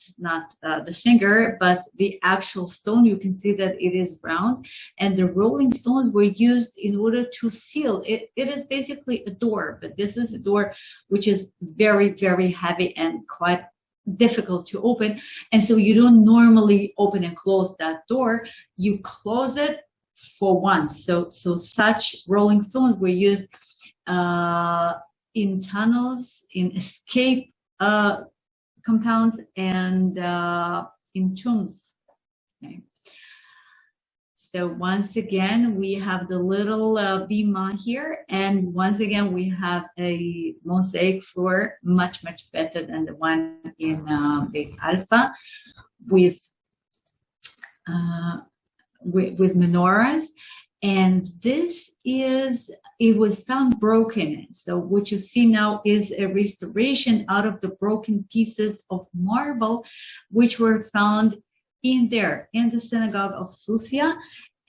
the singer, but the actual stone. You can see that it is round, and the Rolling Stones were used in order to seal it. It is basically a door, but this is a door which is very, very heavy and quite difficult to open, and so you don't normally open and close that door. You close it for once. So such Rolling Stones were used in tunnels, in escape compounds, and in tombs. Okay. So once again, we have the little bima here, and once again, we have a mosaic floor, much better than the one in Beit Alfa, with menorahs. And this is, it was found broken. So what you see now is a restoration out of the broken pieces of marble, which were found in there, in the Synagogue of Susia.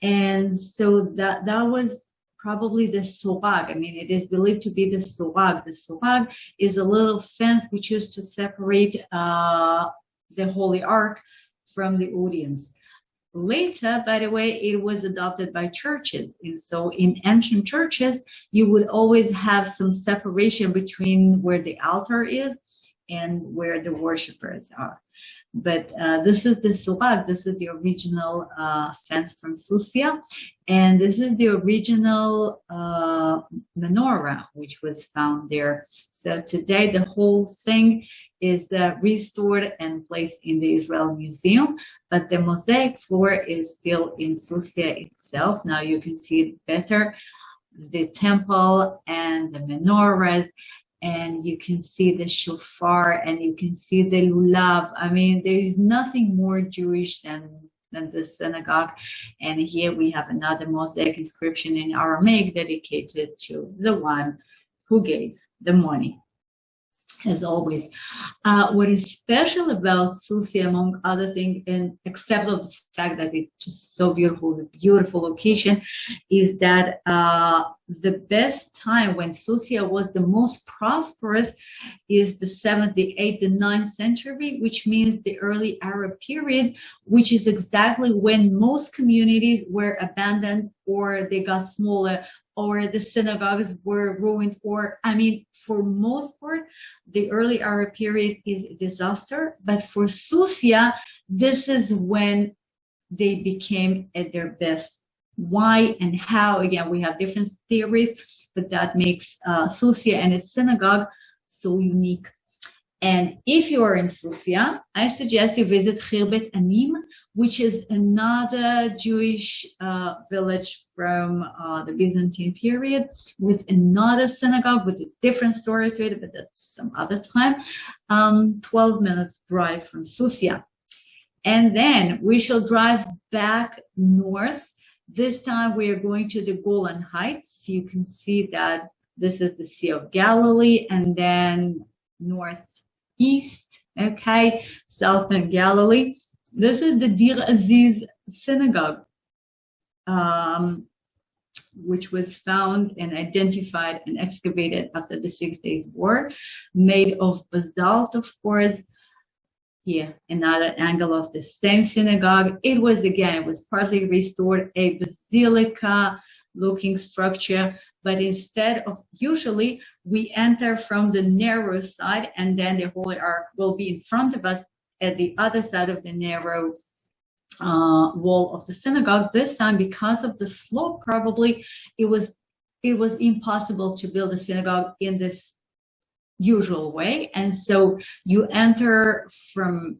And so that was probably the sorag. I mean, it is believed to be the sorag. The sorag is a little fence which used to separate the Holy Ark from the audience. Later, by the way, it was adopted by churches. And so in ancient churches, you would always have some separation between where the altar is and where the worshipers are. But this is the sorag. This is the original fence from Susya. And this is the original menorah, which was found there. So today, the whole thing is restored and placed in the Israel Museum, but the mosaic floor is still in Susya itself. Now you can see it better, the temple and the menorahs, and you can see the shofar, and you can see the lulav. I mean, there is nothing more Jewish than the synagogue. And here we have another mosaic inscription in Aramaic dedicated to the one who gave the money. As always, what is special about Susya, among other things, and except of the fact that it's just so beautiful, the beautiful location, is that the best time when Susya was the most prosperous is the 7th, the 8th, the 9th century, which means the early Arab period, which is exactly when most communities were abandoned or they got smaller, or the synagogues were ruined, or, I mean, for most part, the early Arab period is a disaster. But for Susya, this is when they became at their best. Why and how? Again, we have different theories, but that makes Susya and its synagogue so unique. And if you are in Susya, I suggest you visit Khirbet Anim, which is another Jewish village from the Byzantine period, with another synagogue with a different story to it, but that's some other time. 12-minute drive from Susya. And then we shall drive back north. This time we are going to the Golan Heights. You can see that this is the Sea of Galilee, and then northeast, okay, southern Galilee. This is the Dir Aziz Synagogue, which was found and identified and excavated after the 6 Days War, made of basalt, of course. Here, another angle of the same synagogue. It was partly restored, a basilica-looking structure, but instead of, usually, we enter from the narrow side, and then the Holy Ark will be in front of us at the other side of the narrow wall of the synagogue. This time, because of the slope, probably, it was impossible to build a synagogue in this usual way, and so you enter from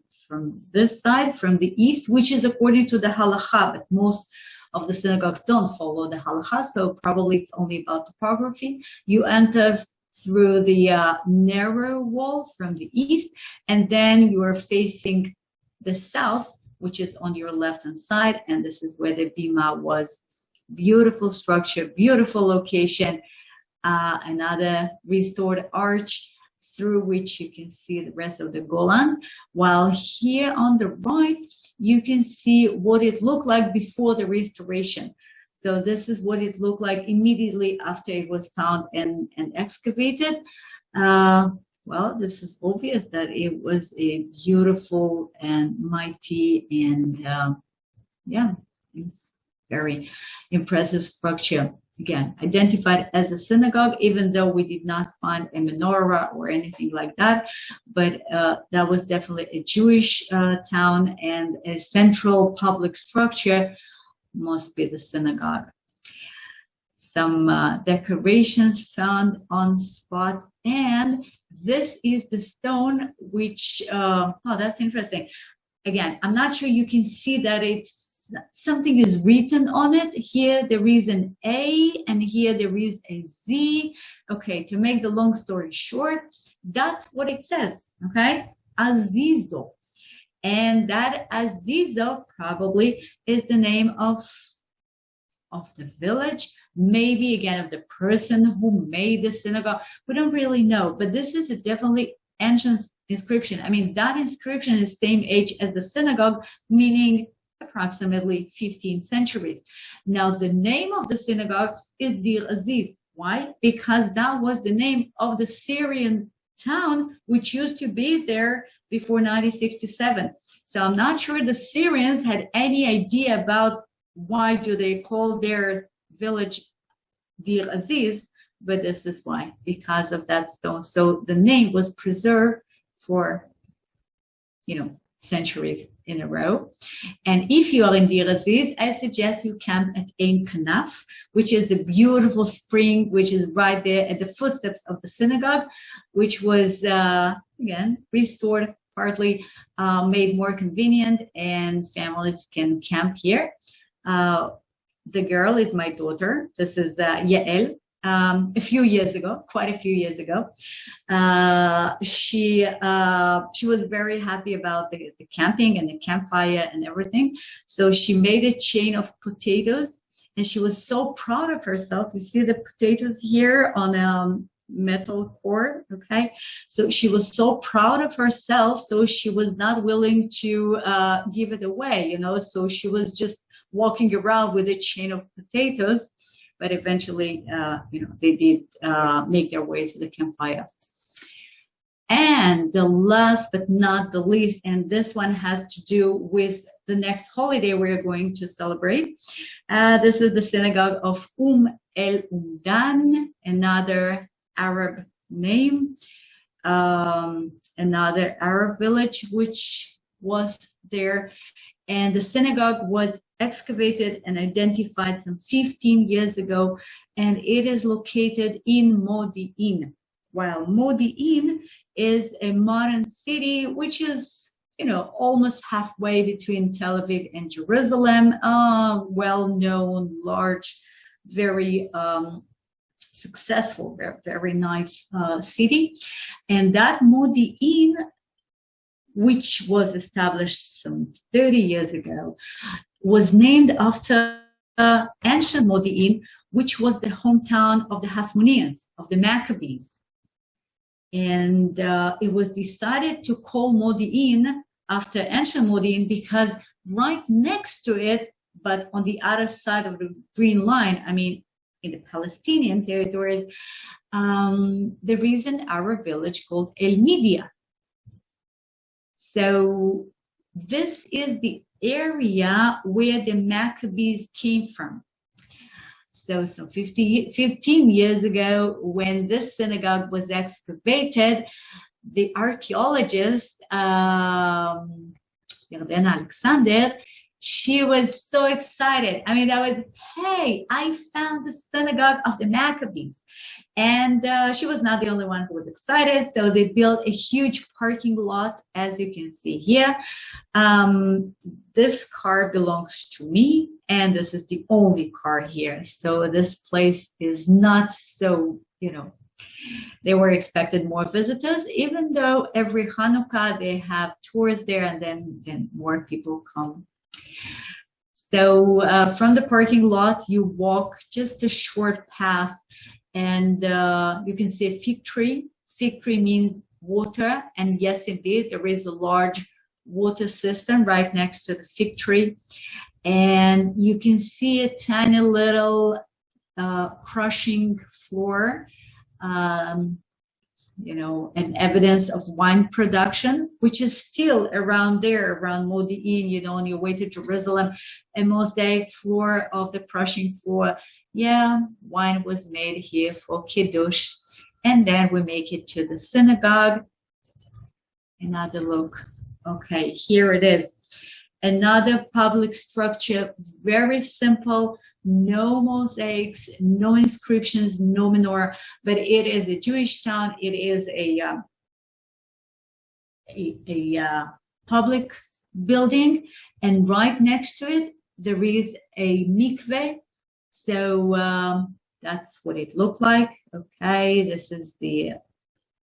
this side, from the east, which is according to the halakha, but most of the synagogues don't follow the halakha, so probably it's only about topography. You enter through the narrow wall from the east, and then you are facing the south, which is on your left-hand side, and this is where the bima was. Beautiful structure, beautiful location. Another restored arch through which you can see the rest of the Golan. While here on the right, you can see what it looked like before the restoration. So this is what it looked like immediately after it was found and excavated. Well, this is obvious that it was a beautiful and mighty and, very impressive structure. Again, identified as a synagogue, even though we did not find a menorah or anything like that. But that was definitely a Jewish town, and a central public structure must be the synagogue. Some decorations found on spot, and this is the stone which, that's interesting. Again, I'm not sure you can see that it's something is written on it. Here there is an A, and here there is a Z. Okay, to make the long story short, that's what it says, okay? Azizo. And that Azizo probably is the name of the village, maybe again of the person who made the synagogue. We don't really know, but this is a definitely ancient inscription. I mean, that inscription is same age as the synagogue, meaning approximately 15 centuries. Now, the name of the synagogue is Dir Aziz. Why? Because that was the name of the Syrian town which used to be there before 1967. So I'm not sure the Syrians had any idea about why do they call their village Dir Aziz, but this is why, because of that stone. So the name was preserved for, centuries in a row. And if you are in Dir Aziz, I suggest you camp at Ein Kanaf, which is a beautiful spring, which is right there at the footsteps of the synagogue, which was, again, restored, partly made more convenient, and families can camp here. The girl is my daughter. This is Yael. Quite a few years ago, she was very happy about the camping and the campfire and everything. So she made a chain of potatoes, and she was so proud of herself. You see the potatoes here on a metal cord, okay? So she was so proud of herself, so she was not willing to give it away, so she was just walking around with a chain of potatoes. But eventually, they did make their way to the campfire. And the last but not the least, and this one has to do with the next holiday we're going to celebrate. This is the Synagogue of El Umdan, another Arab name, another Arab village which was there. And the synagogue was excavated and identified some 15 years ago, and it is located in Modi'in. While Modi'in is a modern city, which is, almost halfway between Tel Aviv and Jerusalem, well-known, large, very successful, very nice city. And that Modi'in, which was established some 30 years ago, was named after ancient Modi'in, which was the hometown of the Hasmoneans, of the Maccabees. And it was decided to call Modi'in after ancient Modi'in because right next to it, but on the other side of the Green Line, in the Palestinian territories, there is an Arab village called El Midia. So this is the area where the Maccabees came from. So 15 years ago, when this synagogue was excavated, the archaeologist, Yarden Alexander, she was so excited. Hey, I found the synagogue of the Maccabees. And she was not the only one who was excited. So they built a huge parking lot, as you can see here. This car belongs to me, and this is the only car here. So this place is not so, they were expected more visitors, even though every Hanukkah they have tours there, and then more people come. So from the parking lot, you walk just a short path, and you can see a fig tree. Fig tree means water, and yes, indeed, there is a large water system right next to the fig tree. And you can see a tiny little crushing floor, an evidence of wine production, which is still around there, around Modi'in, on your way to Jerusalem, a mosaic floor of the crushing floor. Yeah, wine was made here for Kiddush. And then we make it to the synagogue. Another look. Okay, here it is. Another public structure, very simple, no mosaics, no inscriptions, no menorah, but it is a Jewish town. It is a public building, and right next to it, there is a mikveh. So that's what it looked like. Okay, this is the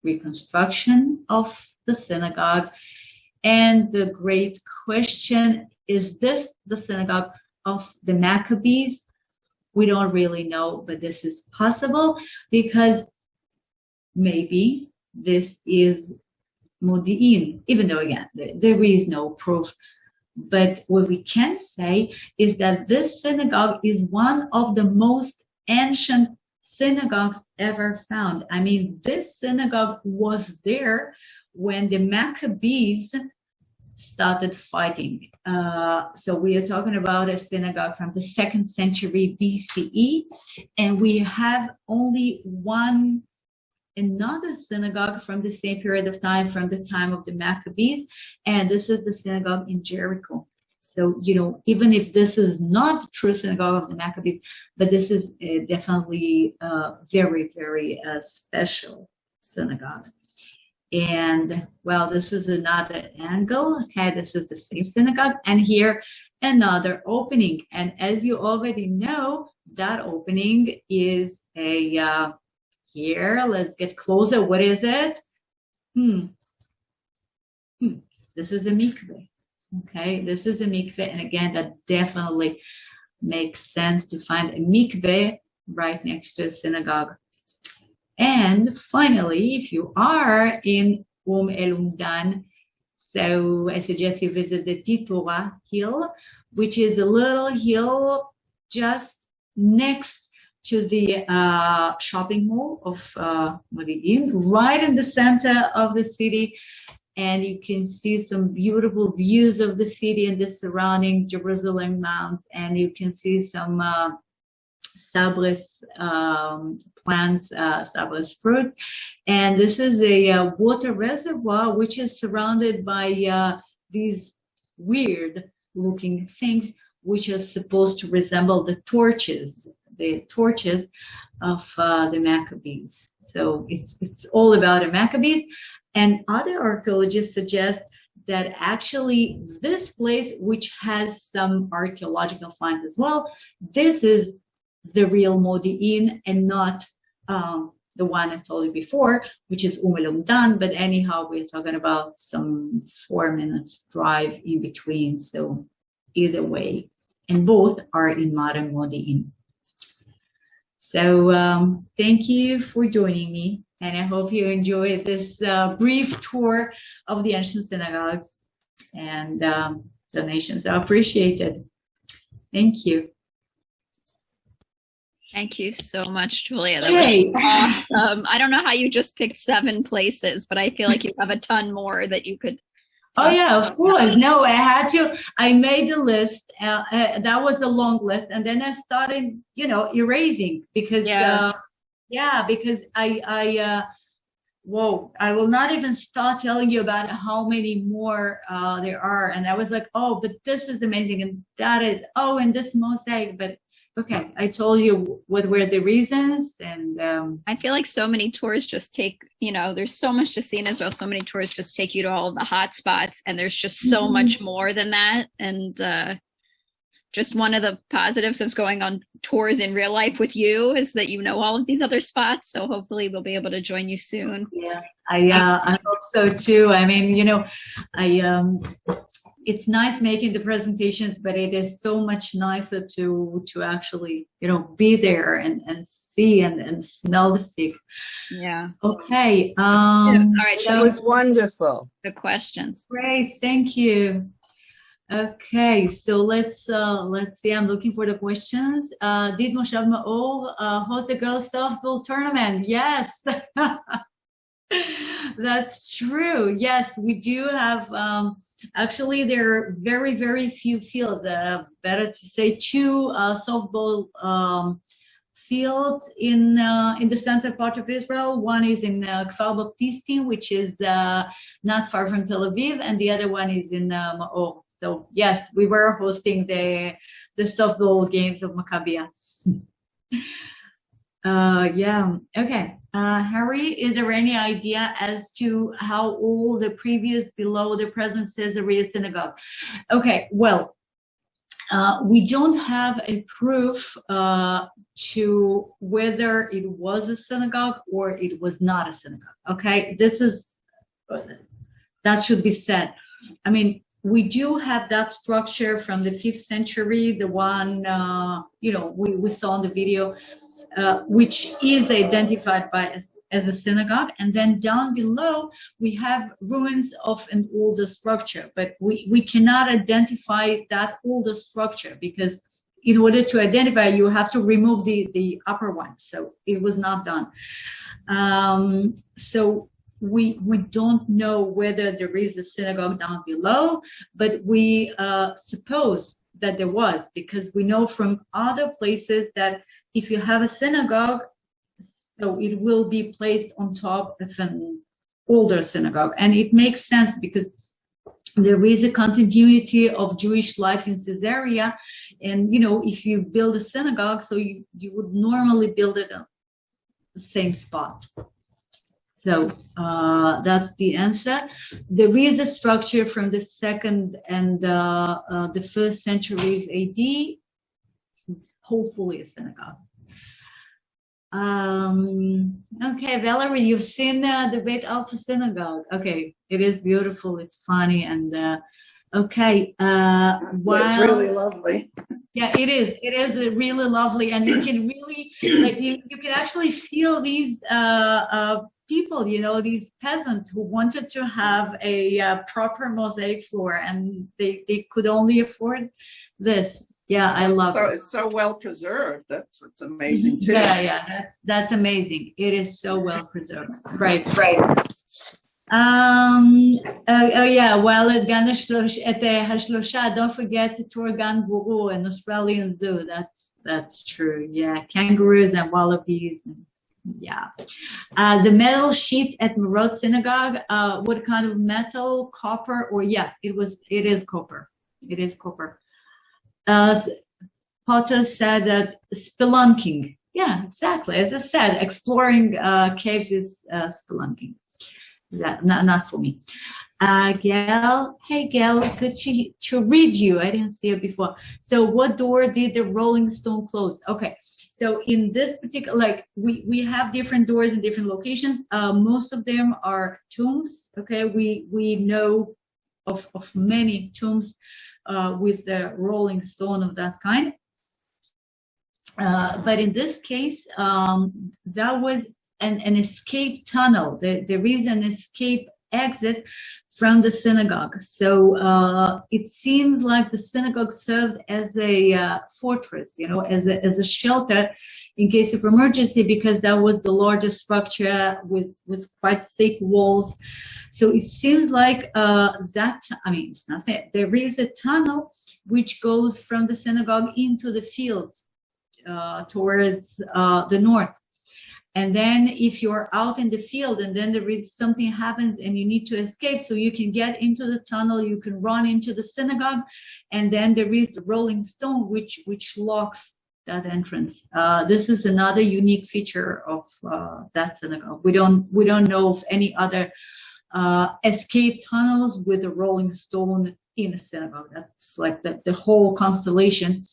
reconstruction of the synagogue. And the great question, is this the synagogue of the Maccabees? We don't really know, but this is possible because maybe this is Modi'in, even though, again, there is no proof. But what we can say is that this synagogue is one of the most ancient synagogues ever found. I mean, this synagogue was there when the Maccabees started fighting. So we are talking about a synagogue from the 2nd century BCE, and we have only another synagogue from the same period of time, from the time of the Maccabees, and this is the synagogue in Jericho. So, even if this is not the true synagogue of the Maccabees, but this is definitely a very, very special synagogue. And, well, this is another angle. Okay, this is the same synagogue, and here another opening. And as you already know, that opening is here, let's get closer. What is it? This is a mikveh. Okay, this is a mikveh. And again, that definitely makes sense to find a mikveh right next to a synagogue. And finally, if you are in El Umdan, so I suggest you visit the Titoa Hill, which is a little hill just next to the shopping mall of Modi'in, right in the center of the city. And you can see some beautiful views of the city and the surrounding Jerusalem Mount. And you can see some sabres plants, sabres fruit. And this is a water reservoir, which is surrounded by these weird looking things, which are supposed to resemble the torches of the Maccabees. So it's all about the Maccabees. And other archaeologists suggest that actually this place, which has some archaeological finds as well, this is the real Modi'in and not the one I told you before, which is El Umdan. But anyhow, we're talking about some 4-minute drive in between. So either way, and both are in modern Modi'in. So thank you for joining me, and I hope you enjoyed this brief tour of the ancient synagogues, and donations are appreciated. Thank you. Thank you so much, Julia. That was awesome. I don't know how you just picked 7 places, but I feel like you have a ton more that you could. Oh yeah, of course. No, I made a list. That was a long list. And then I started, erasing because, because I will not even start telling you about how many more there are. And I was like, oh, but this is amazing. And that is, and this mosaic, but okay, I told you what were the reasons, and I feel like so many tours just take, there's so much to see in Israel. So many tours just take you to all of the hot spots, and there's just so much more than that. And just one of the positives of going on tours in real life with you is that you know all of these other spots. So hopefully we'll be able to join you soon. Yeah, I hope so too. I mean, it's nice making the presentations, but it is so much nicer to actually, be there and see and smell the stick. Yeah. Okay. All right. That was wonderful. The questions. Great. Thank you. Okay. So let's see. I'm looking for the questions. Did Moshav Maor host the girls softball tournament? Yes. That's true. Yes, we do have. Actually, there are very, very few fields. Better to say 2 softball fields in the central part of Israel. One is in Kfar Baptistim, which is not far from Tel Aviv, and the other one is in Maor. So yes, we were hosting the softball games of Maccabia. Yeah. Okay. Harry, is there any idea as to how old the previous below the present Caesarea Synagogue? Okay. Well, We don't have a proof to whether it was a synagogue or it was not a synagogue. Okay, that should be said. I mean, we do have that structure from the 5th century, the one we saw in the video, which is identified as a synagogue, and then down below we have ruins of an older structure, but we cannot identify that older structure because in order to identify, you have to remove the upper one. So it was not done. So we don't know whether there is a synagogue down below, but we suppose that there was, because we know from other places that if you have a synagogue, so it will be placed on top of an older synagogue. And it makes sense because there is a continuity of Jewish life in Caesarea. And, if you build a synagogue, so you would normally build it on the same spot. So that's the answer. There is a structure from the 2nd and the 1st centuries AD, hopefully a synagogue. Okay, Valerie, you've seen the Beit Alfa synagogue. Okay, it is beautiful. It's funny and okay. It's really lovely. Yeah, it is. It is really lovely, and you can really you can actually feel these people, these peasants who wanted to have a proper mosaic floor, and they could only afford this. Yeah, I love it. It's so well preserved. That's what's amazing too. Yeah, that's amazing. It is so well preserved. Right. Well, at Hashlosha, don't forget to tour Gan Buru, an Australian zoo. That's true. Yeah, kangaroos and wallabies. Yeah. The metal sheet at Merot Synagogue. What kind of metal? Copper? Or it is copper. It is copper. Potter said that spelunking. Yeah, exactly. As I said, exploring caves is spelunking. Is that not for me? Gail, hey Gail, good to read you. I didn't see it before. So, what door did the Rolling Stone close? Okay, so in this particular, we have different doors in different locations. Most of them are tombs. Okay, we know of many tombs with the Rolling Stone of that kind. But in this case, that was an escape tunnel. There is an escape exit from the synagogue. So it seems like the synagogue served as a fortress, as a shelter in case of emergency, because that was the largest structure with quite thick walls. So it seems like it's not saying there is a tunnel which goes from the synagogue into the fields towards the north. And then if you're out in the field and then there is something happens and you need to escape, so you can get into the tunnel, you can run into the synagogue, and then there is the Rolling Stone which locks that entrance. This is another unique feature of that synagogue. We don't know of any other escape tunnels with a Rolling Stone in a synagogue. That's like the whole constellation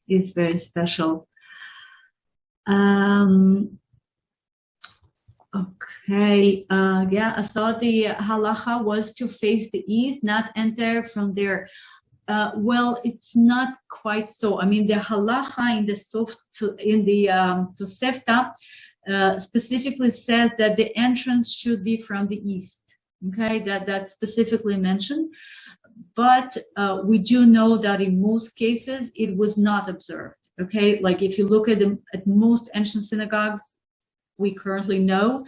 is very special. Okay, I thought the halacha was to face the east, not enter from there. Well, it's not quite so. I mean, the halacha in the Tosefta specifically says that the entrance should be from the east. Okay, that's specifically mentioned. But we do know that in most cases it was not observed. Okay, like if you look at most ancient synagogues we currently know,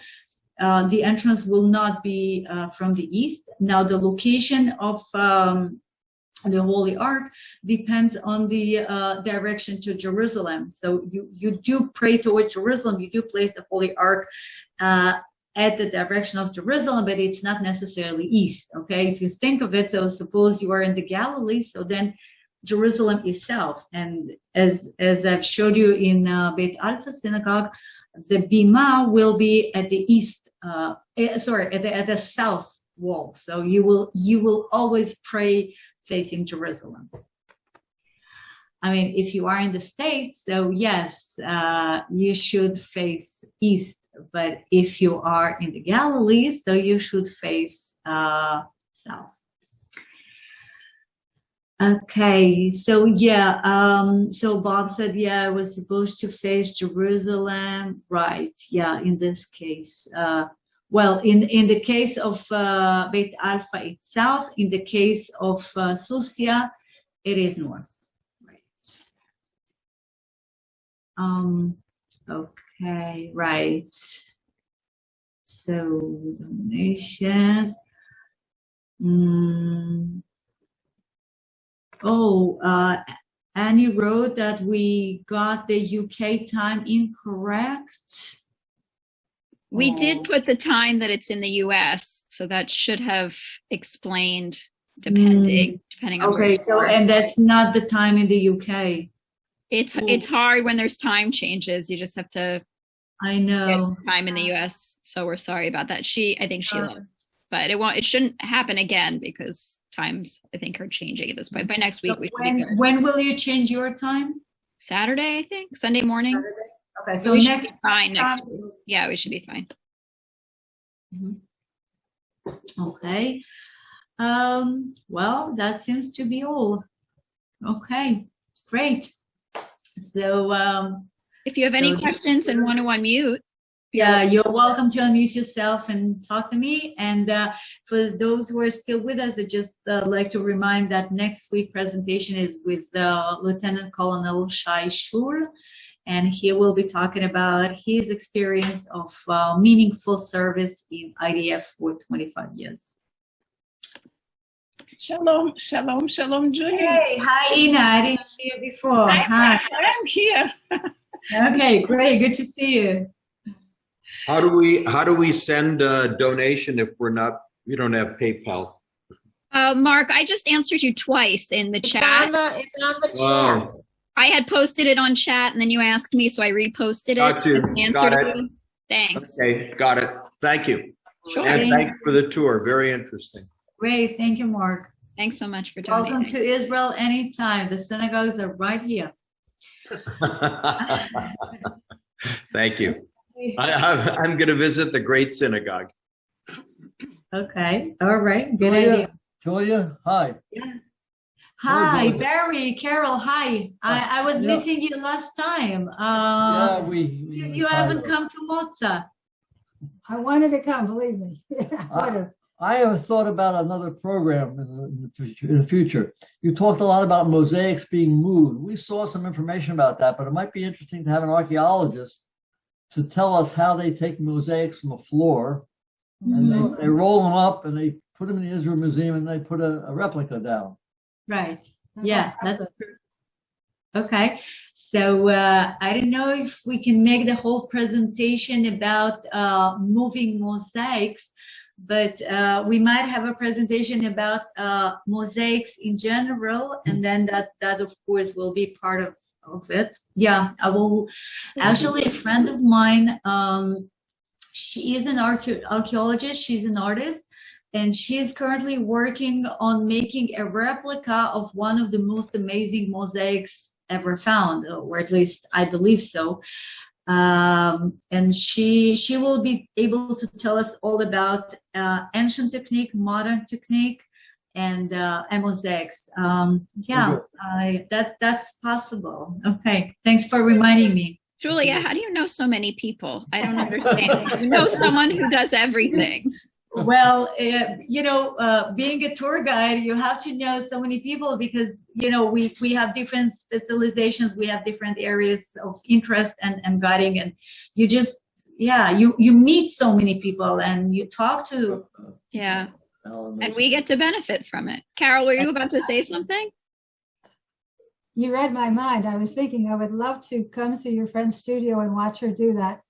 the entrance will not be from the east. Now, the location of the Holy Ark depends on the direction to Jerusalem. So you do pray towards Jerusalem, you do place the Holy Ark at the direction of Jerusalem, but it's not necessarily east, okay? If you think of it, so suppose you are in the Galilee, so then Jerusalem is south. And as I've showed you in Beit Alfa Synagogue, the bima will be at the east, at the south wall. So you will always pray facing Jerusalem. I mean, if you are in the States, so yes, you should face east. But if you are in the Galilee, so you should face south. Okay, so yeah, so Bob said, yeah, I was supposed to face Jerusalem, right? Yeah, in this case, well, in the case of Beit Alfa, it's south. In the case of Susya, it is north, right? Okay, right. So donations. Annie wrote that we got the UK time incorrect. We did put the time that it's in the US, so that should have explained depending on where you are. And that's not the time in the UK. It's hard when there's time changes. You just have to I know get time in the US. So we're sorry about that. I think she left. But it shouldn't happen again because times I think are changing at this point. By next week we should be good. When will you change your time? Saturday, I think. Sunday morning. Saturday? Okay, so next week. Yeah, we should be fine. Okay. Well, that seems to be all. Okay, great. So if you have any questions and want to unmute. Yeah, you're welcome to unmute yourself and talk to me. And for those who are still with us, I just like to remind that next week presentation is with Lieutenant Colonel Shai Shul, and he will be talking about his experience of meaningful service in IDF for 25 years. Shalom, shalom, shalom, Julia. Hey, hi, Ina. I didn't see you before. Hi. I'm here. Okay, great. Good to see you. How do we send a donation if we don't have PayPal? Mark, I just answered you twice in the chat. It's on the chat. I had posted it on chat and then you asked me, so I reposted it. Got you. Got it. You. Thanks. Okay, got it. Thank you. Sure. And thanks for the tour. Very interesting. Great. Thank you, Mark. Thanks so much for donating. Welcome to Israel anytime. The synagogues are right here. Thank you. I'm going to visit the Great Synagogue. Okay. All right. Good idea. Julia, hi. Yeah. Hi, Barry, Carol, hi. I was missing you last time. You haven't come to Mozart. I wanted to come, believe me. I have thought about another program in the future. You talked a lot about mosaics being moved. We saw some information about that, but it might be interesting to have an archaeologist to tell us how they take mosaics from the floor and they roll them up and they put them in the Israel Museum and they put a replica down. Right. Yeah, that's okay. So I don't know if we can make the whole presentation about moving mosaics, but we might have a presentation about mosaics in general, and then that of course will be part of it. Yeah, I will. Actually, a friend of mine, she is an archaeologist, she's an artist, and she is currently working on making a replica of one of the most amazing mosaics ever found, or at least I believe so. And she will be able to tell us all about ancient technique, modern technique, and mosaics. That's possible. Okay, thanks for reminding me. Julia, how do you know so many people? I don't understand. You know someone who does everything. Well, being a tour guide, you have to know so many people because, we have different specializations, we have different areas of interest and guiding, and you just, you meet so many people and you talk to. Yeah, and we get to benefit from it. Carol, were you about to say something? You read my mind. I was thinking I would love to come to your friend's studio and watch her do that,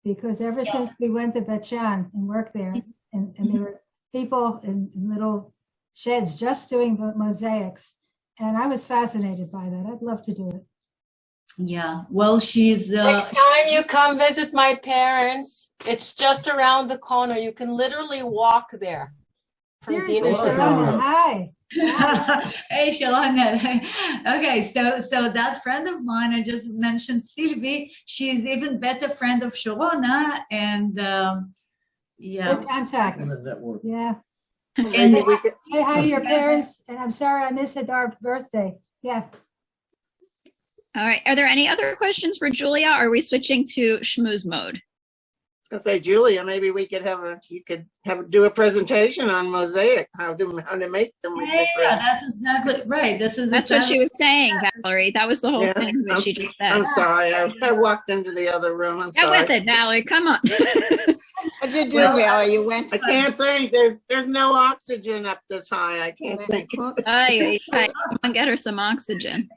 because ever since we went to Bet Shan and worked there, and there were people in little sheds just doing mosaics, and I was fascinated by that. I'd love to do it. Yeah, well, she's... Next time you come visit my parents, it's just around the corner. You can literally walk there. From Seriously, hi. Hey, Shalom. Okay, so that friend of mine, I just mentioned Sylvie, she's even better friend of Sharona, and yeah. Good contact. In the network. Yeah. And Say hi to your parents, and I'm sorry I missed our birthday. Yeah. All right. Are there any other questions for Julia? Or are we switching to schmooze mode? I was gonna say, Julia, maybe we could do a presentation on mosaic, how to make them. yeah, that's exactly right. That's what she was saying, Valerie. That was the whole thing that she just said. I'm sorry, I walked into the other room. I'm Get sorry. with it, Valerie. Come on. What'd you do, Valerie? You went I to can't think. There's no oxygen up this high. I can't think. Come on, get her some oxygen.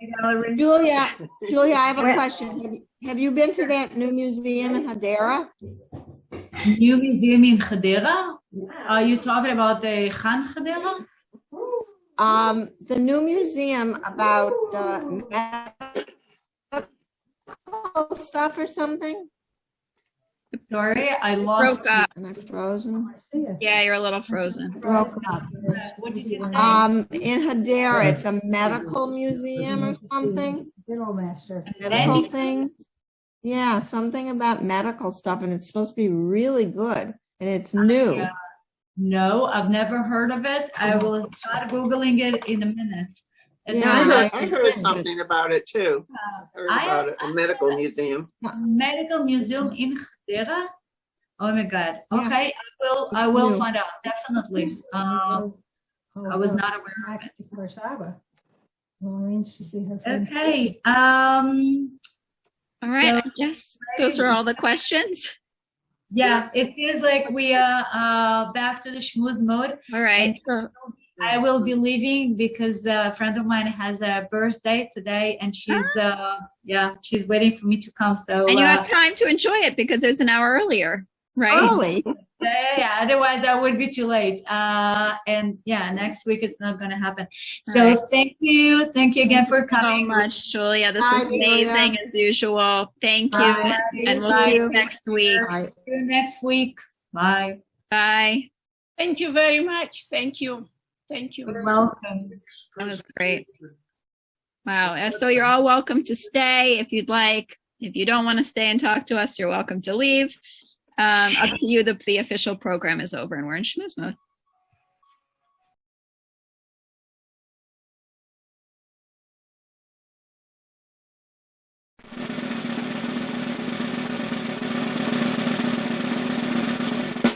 Julia, I have a question. Have you been to that new museum in Hadera? New museum in Hadera? Are you talking about the Khan Hadera? The new museum about medical stuff or something? Sorry, I lost. Broke up. Am I frozen? Yeah, you're a little frozen. Broke up. What did you say? In Hadera, it's a medical museum or something. General master. Medical thing. Yeah, something about medical stuff, and it's supposed to be really good, and it's new. No, I've never heard of it. I will start Googling it in a minute. I heard something about it too. Heard about it, a medical museum. Medical museum in Hadera? Oh my God. Okay, I will find out, definitely. I was not aware of it. We'll arrange to see her friends. Okay. All right, I guess those are all the questions. Yeah, it feels like we are back to the schmooze mode. All right. So I will be leaving because a friend of mine has a birthday today, and she's waiting for me to come. So and you have time to enjoy it because it's an hour earlier, right? Early. Yeah, otherwise that would be too late. And yeah, next week it's not going to happen. So thank you again for coming. So much, Julia. This Bye, was amazing as usual. Thank you, Bye. and we'll see you next week. Bye. See you next week. Bye. Bye. Thank you very much. Thank you. You're welcome. That was great. Wow. So you're all welcome to stay if you'd like. If you don't want to stay and talk to us, you're welcome to leave. Up to you. The official program is over and we're in schmooze mode.